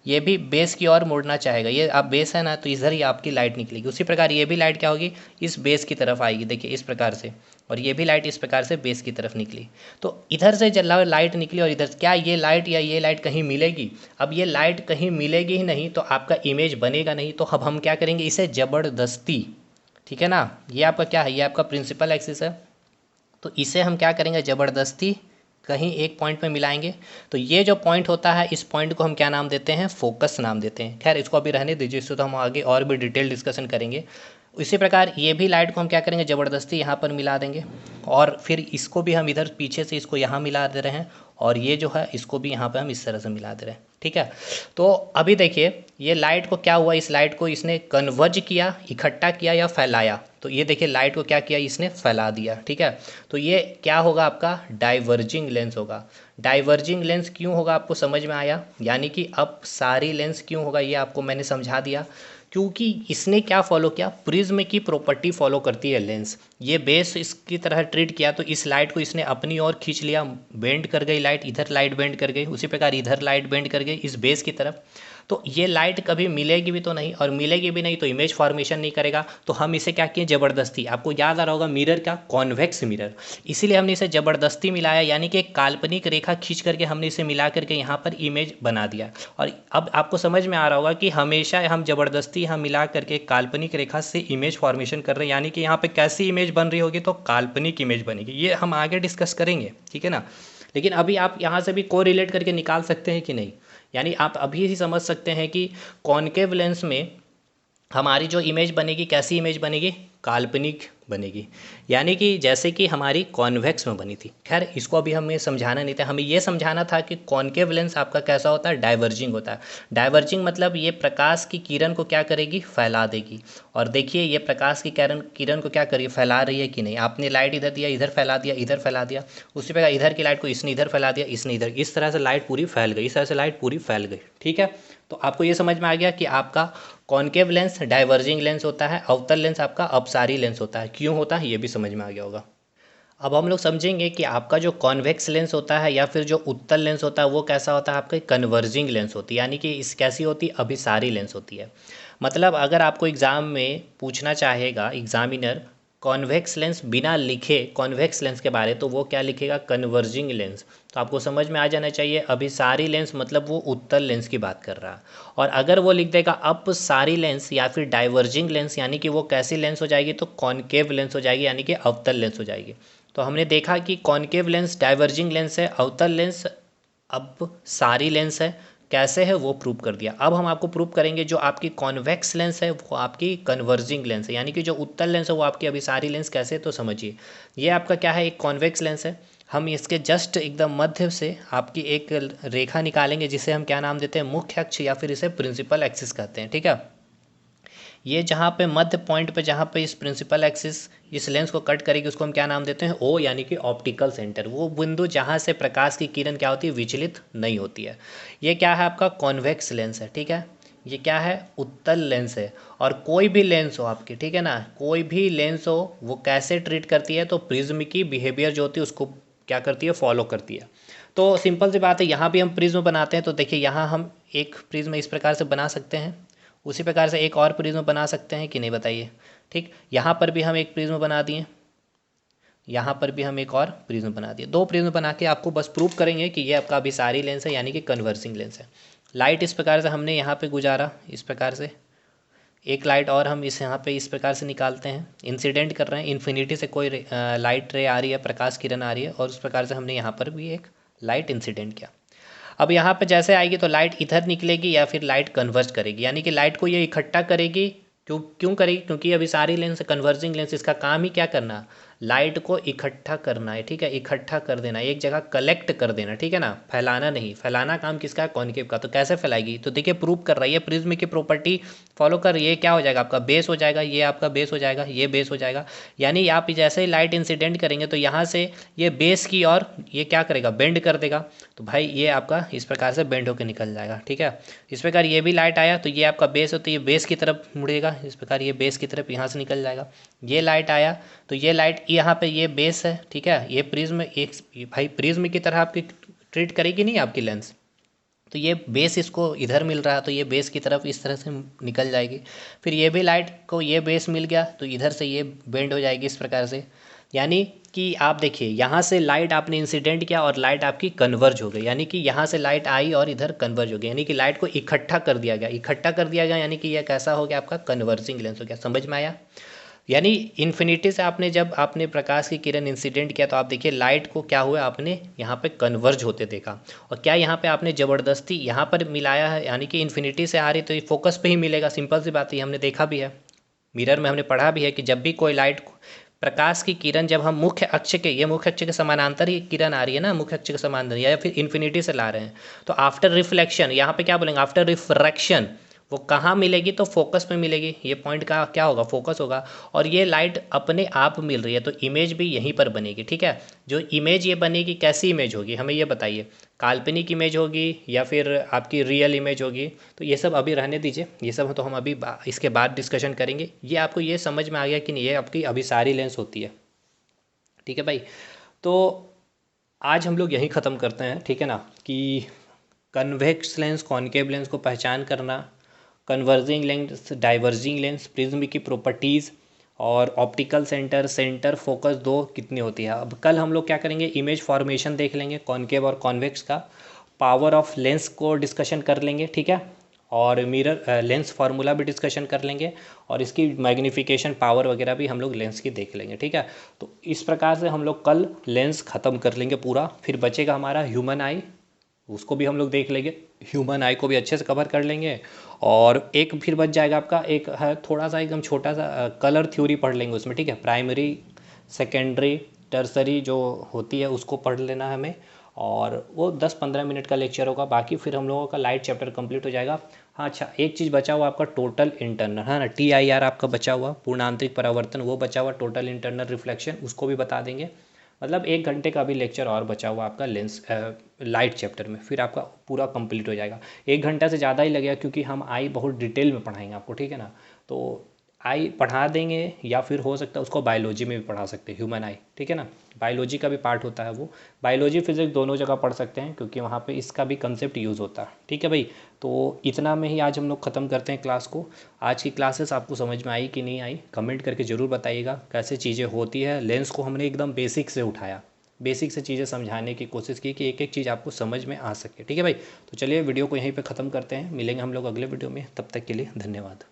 ये भी बेस की ओर मोड़ना चाहेगा, ये आप बेस है ना, तो इधर ही आपकी लाइट निकलेगी। उसी प्रकार ये भी लाइट क्या होगी, इस बेस की तरफ आएगी, देखिए इस प्रकार से, और ये भी लाइट इस प्रकार से बेस की तरफ निकली। तो इधर से लाइट निकली और इधर, क्या ये लाइट या ये लाइट कहीं मिलेगी, अब ये लाइट कहीं मिलेगी ही नहीं तो आपका इमेज बनेगा नहीं। तो अब हम क्या करेंगे, इसे ज़बरदस्ती ठीक है ना। ये आपका क्या है, ये आपका प्रिंसिपल एक्सिस है। तो इसे हम क्या करेंगे, ज़बरदस्ती कहीं एक पॉइंट पे मिलाएंगे। तो ये जो पॉइंट होता है, इस पॉइंट को हम क्या नाम देते हैं, फोकस नाम देते हैं। खैर इसको अभी रहने दीजिए, इससे तो हम आगे और भी डिटेल डिस्कशन करेंगे। इसी प्रकार ये भी लाइट को हम क्या करेंगे, ज़बरदस्ती यहाँ पर मिला देंगे, और फिर इसको भी हम इधर पीछे से इसको यहाँ मिला दे रहे हैं, और ये जो है इसको भी यहाँ पर हम इस तरह से मिला दे रहे हैं। ठीक है। तो अभी देखिए ये लाइट को क्या हुआ, इस लाइट को इसने कन्वर्ज किया, इकट्ठा किया या फैलाया। तो ये देखिए लाइट को क्या किया, इसने फैला दिया। ठीक है। तो ये क्या होगा, आपका डाइवर्जिंग लेंस होगा। डाइवर्जिंग लेंस क्यों होगा, आपको समझ में आया। यानी कि अब सारी लेंस क्यों होगा, ये आपको मैंने समझा दिया। क्योंकि इसने क्या फॉलो किया, प्रिज्म की प्रॉपर्टी फॉलो करती है लेंस। ये बेस इसकी तरह ट्रीट किया, तो इस लाइट को इसने अपनी ओर खींच लिया, बेंड कर गई लाइट, इधर लाइट बेंड कर गई, उसी प्रकार इधर लाइट बेंड कर गई इस बेस की तरफ। तो ये लाइट कभी मिलेगी भी तो नहीं, और मिलेगी भी नहीं तो इमेज फॉर्मेशन नहीं करेगा। तो हम इसे क्या किए, ज़बरदस्ती, आपको याद आ रहा होगा मिरर का, कॉन्वेक्स मिरर, इसीलिए हमने इसे ज़बरदस्ती मिलाया। यानी कि एक काल्पनिक रेखा खींच करके हमने इसे मिला करके यहाँ पर इमेज बना दिया। और अब आपको समझ में आ रहा होगा कि हमेशा हम ज़बरदस्ती यहाँ मिला करके काल्पनिक रेखा से इमेज फॉर्मेशन कर रहे हैं। यानी कि यहाँ पर कैसी इमेज बन रही होगी, तो काल्पनिक इमेज बनेगी। ये हम आगे डिस्कस करेंगे, ठीक है ना। लेकिन अभी आप यहाँ से भी को रिलेट करके निकाल सकते हैं कि नहीं। यानी आप अभी ही समझ सकते हैं कि कॉनकेव लेंस में हमारी जो इमेज बनेगी, कैसी इमेज बनेगी, काल्पनिक बनेगी। यानी कि जैसे कि हमारी कॉन्वेक्स में बनी थी। खैर इसको अभी हमें समझाना नहीं था, हमें ये समझाना था कि कॉनकेव लेंस आपका कैसा होता है, डाइवर्जिंग होता है। डाइवर्जिंग मतलब ये प्रकाश की किरण को क्या करेगी, फैला देगी। और देखिए ये प्रकाश की किरण को क्या करिए, फैला रही है कि नहीं। आपने लाइट इधर दिया, इधर फैला दिया, इधर फैला दिया, उसी प्रकार इधर की लाइट को इसने इधर फैला दिया, इसने इधर, इस तरह से लाइट पूरी फैल गई, इस तरह से लाइट पूरी फैल गई। ठीक है। तो आपको ये समझ में आ गया कि आपका कॉनकेव लेंस डाइवर्जिंग लेंस होता है, अवतल लेंस आपका अपसारी लेंस होता है। क्यों होता है ये भी समझ में आ गया होगा। अब हम लोग समझेंगे कि आपका जो कॉन्वेक्स लेंस होता है या फिर जो उत्तल लेंस होता है वो कैसा होता है, आपका कन्वर्जिंग लेंस होती है। यानी कि इस कैसी होती है, अभिसारी लेंस होती है। मतलब अगर आपको एग्ज़ाम में पूछना चाहेगा एग्जामिनर कॉन्वेक्स लेंस बिना लिखे कॉन्वेक्स लेंस के बारे, तो वो क्या लिखेगा, कन्वर्जिंग लेंस। तो आपको समझ में आ जाना चाहिए अभिसारी लेंस मतलब वो उत्तल लेंस की बात कर रहा है। और अगर वो लिख देगा अपसारी लेंस या फिर डाइवर्जिंग लेंस, यानी कि वो कैसी लेंस हो जाएगी, तो कॉनकेव लेंस हो जाएगी, यानी कि अवतल लेंस हो जाएगी। तो हमने देखा कि कॉनकेव लेंस डाइवर्जिंग लेंस है, अवतल लेंस अब सारी लेंस है। कैसे है वो प्रूव कर दिया। अब हम आपको प्रूव करेंगे जो आपकी कॉन्वेक्स लेंस है वो आपकी कन्वर्जिंग लेंस है, यानी कि जो उत्तल लेंस है वो आपकी अभिसारी लेंस। कैसे, तो समझिए ये आपका क्या है, एक कॉन्वेक्स लेंस है। हम इसके जस्ट एकदम मध्य से आपकी एक रेखा निकालेंगे जिसे हम क्या नाम देते हैं, मुख्य अक्ष, या फिर इसे प्रिंसिपल एक्सिस कहते हैं। ठीक है। ये जहाँ पे मध्य पॉइंट पे जहाँ पे इस प्रिंसिपल एक्सिस इस लेंस को कट करेगी उसको हम क्या नाम देते हैं, ओ, यानी कि ऑप्टिकल सेंटर, वो बिंदु जहाँ से प्रकाश की किरण क्या होती है, विचलित नहीं होती है। ये क्या है, आपका कॉन्वेक्स लेंस है। ठीक है। ये क्या है, उत्तल लेंस है। और कोई भी लेंस हो आपकी, ठीक है ना, कोई भी लेंस हो वो कैसे ट्रीट करती है, तो प्रिज्म की बिहेवियर जो होती है उसको क्या करती है, फॉलो करती है। तो सिंपल सी बात है, यहाँ भी हम प्रिज्म बनाते हैं। तो देखिए यहाँ हम एक प्रिज्म इस प्रकार से बना सकते हैं, उसी प्रकार से एक और प्रिज्म बना सकते हैं कि नहीं, बताइए। ठीक, यहाँ पर भी हम एक प्रिज्म बना दिए, यहाँ पर भी हम एक और प्रिज्म बना दिए। दो प्रिज्म बना के आपको बस प्रूव करेंगे कि ये आपका अभिसारी लेंस है, यानी कि कन्वर्सिंग लेंस है। लाइट इस प्रकार से हमने यहाँ पे गुजारा, इस प्रकार से एक लाइट और हम इस यहाँ पे इस प्रकार से निकालते हैं, इंसिडेंट कर रहे हैं, इन्फिनिटी से कोई लाइट रे आ रही है, प्रकाश किरण आ रही है, और उस प्रकार से हमने यहाँ पर भी एक लाइट इंसिडेंट किया। अब यहाँ पे जैसे आएगी तो लाइट इधर निकलेगी या फिर लाइट कन्वर्ज करेगी, यानी कि लाइट को ये इकट्ठा करेगी। क्यों करेगी, क्योंकि अभी सारी लेंस कन्वर्जिंग लेंस, इसका काम ही क्या करना, लाइट को इकट्ठा करना है। ठीक है, इकट्ठा कर देना, एक जगह कलेक्ट कर देना। ठीक है ना, फैलाना नहीं। फैलाना काम किसका है, कॉनकेव का। तो कैसे फैलाएगी, तो देखिए प्रूव कर रही है, प्रिज्म की प्रॉपर्टी फॉलो कर रही है। क्या हो जाएगा, आपका बेस हो जाएगा, ये आपका बेस हो जाएगा, ये बेस हो जाएगा। यानी आप जैसे ही लाइट इंसिडेंट करेंगे तो यहाँ से ये बेस की और ये क्या करेगा, बेंड कर देगा। तो भाई ये आपका इस प्रकार से बेंड होकर निकल जाएगा। ठीक है। इस प्रकार ये भी लाइट आया तो ये आपका बेस हो, तो ये बेस की तरफ मुड़ेगा, इस प्रकार ये बेस की तरफ यहाँ से निकल जाएगा। ये लाइट आया तो ये लाइट यहाँ पे ये बेस है। ठीक है। ये प्रिज्म एक भाई प्रिज्म की तरह आपकी ट्रीट करेगी नहीं आपकी लेंस, तो ये बेस इसको इधर मिल रहा है तो ये बेस की तरफ इस तरह से निकल जाएगी। फिर ये भी लाइट को ये बेस मिल गया तो इधर से ये बेंड हो जाएगी इस प्रकार से। यानी कि आप देखिए यहाँ से लाइट आपने इंसिडेंट किया और लाइट आपकी कन्वर्ज हो गई, यानी कि यहाँ से लाइट आई और इधर कन्वर्ज हो गई, यानी कि लाइट को इकट्ठा कर दिया गया। इकट्ठा कर दिया गया यानी कि यह कैसा हो गया, आपका कन्वर्जिंग लेंस हो गया। समझ में आया। यानी इन्फिनिटी से आपने जब आपने प्रकाश की किरण इंसिडेंट किया तो आप देखिए लाइट को क्या हुआ, आपने यहाँ पे कन्वर्ज होते देखा। और क्या यहाँ पे आपने ज़बरदस्ती यहाँ पर मिलाया है, यानी कि इन्फिनिटी से आ रही तो ये फोकस पे ही मिलेगा, सिंपल सी बात है, हमने देखा भी है, मिरर में हमने पढ़ा भी है कि जब भी कोई लाइट प्रकाश की किरण जब हम मुख्य अक्ष के, ये मुख्य अक्ष के समानांतर ही किरण आ रही है ना, मुख्य अक्ष के समानांतर या फिर इन्फिनिटी से ला रहे हैं, तो आफ्टर रिफ्लेक्शन, यहाँ पे क्या बोलेंगे, आफ्टर रिफ्रैक्शन, वो कहाँ मिलेगी, तो फोकस में मिलेगी, ये पॉइंट का क्या होगा, फोकस होगा। और ये लाइट अपने आप मिल रही है तो इमेज भी यहीं पर बनेगी, ठीक है। जो इमेज ये बनेगी कैसी इमेज होगी, हमें ये बताइए, काल्पनिक इमेज होगी या फिर आपकी रियल इमेज होगी, तो ये सब अभी रहने दीजिए, ये सब तो हम अभी इसके बाद डिस्कशन करेंगे। ये आपको ये समझ में आ गया कि नहीं, ये आपकी अभिसारी लेंस होती है, ठीक है भाई। तो आज हम लोग यहीं ख़त्म करते हैं, ठीक है ना, कि कन्वेक्स लेंस कॉनकेव लेंस को पहचान करना, converging lens diverging lens, prism की प्रॉपर्टीज़, और ऑप्टिकल सेंटर सेंटर फोकस दो कितनी होती है। अब कल हम लोग क्या करेंगे, इमेज फॉर्मेशन देख लेंगे कॉनकेव और कॉन्वेक्स का, पावर ऑफ लेंस को डिस्कशन कर लेंगे, ठीक है, और मिरर लेंस फार्मूला भी डिस्कशन कर लेंगे, और इसकी मैग्नीफिकेशन पावर वगैरह भी हम लोग लेंस की देख लेंगे, ठीक है। तो इस प्रकार से हम लोग कल लेंस ख़त्म कर लेंगे पूरा, फिर बचेगा हमारा ह्यूमन आई, उसको भी हम लोग देख लेंगे, ह्यूमन आई को भी अच्छे से कवर कर लेंगे। और एक फिर बच जाएगा आपका, एक है थोड़ा सा एकदम छोटा सा कलर थ्योरी पढ़ लेंगे उसमें, ठीक है, प्राइमरी सेकेंडरी टर्सरी जो होती है उसको पढ़ लेना है हमें, और वो 10-15 मिनट का लेक्चर होगा, बाकी फिर हम लोगों का लाइट चैप्टर कंप्लीट हो जाएगा। हाँ अच्छा, एक चीज़ बचा हुआ आपका टोटल इंटरनल, है ना, TIR आपका बचा हुआ, पूर्णांतरिक परावर्तन, वो बचा हुआ, टोटल इंटरनल रिफ्लेक्शन उसको भी बता देंगे। मतलब 1 घंटे का भी लेक्चर और बचा हुआ आपका लेंस लाइट चैप्टर में, फिर आपका पूरा कंप्लीट हो जाएगा। 1 घंटा से ज़्यादा ही लगेगा क्योंकि हम आई बहुत डिटेल में पढ़ाएंगे आपको, ठीक है ना। तो आई पढ़ा देंगे या फिर हो सकता है उसको बायोलॉजी में भी पढ़ा सकते हैं, ह्यूमन आई, ठीक है ना, बायोलॉजी का भी पार्ट होता है वो, बायोलॉजी फिजिक्स दोनों जगह पढ़ सकते हैं क्योंकि वहाँ पे इसका भी कंसेप्ट यूज़ होता है, ठीक है भाई। तो इतना में ही आज हम लोग ख़त्म करते हैं क्लास को। आज की क्लासेस आपको समझ में आई कि नहीं आई, कमेंट करके ज़रूर बताइएगा कैसे चीज़ें होती है। लेंस को हमने एकदम बेसिक से उठाया, बेसिक से चीज़ें समझाने की कोशिश की कि एक एक चीज़ आपको समझ में आ सके, ठीक है भाई। तो चलिए वीडियो को यहीं पे ख़त्म करते हैं, मिलेंगे हम लोग अगले वीडियो में, तब तक के लिए धन्यवाद।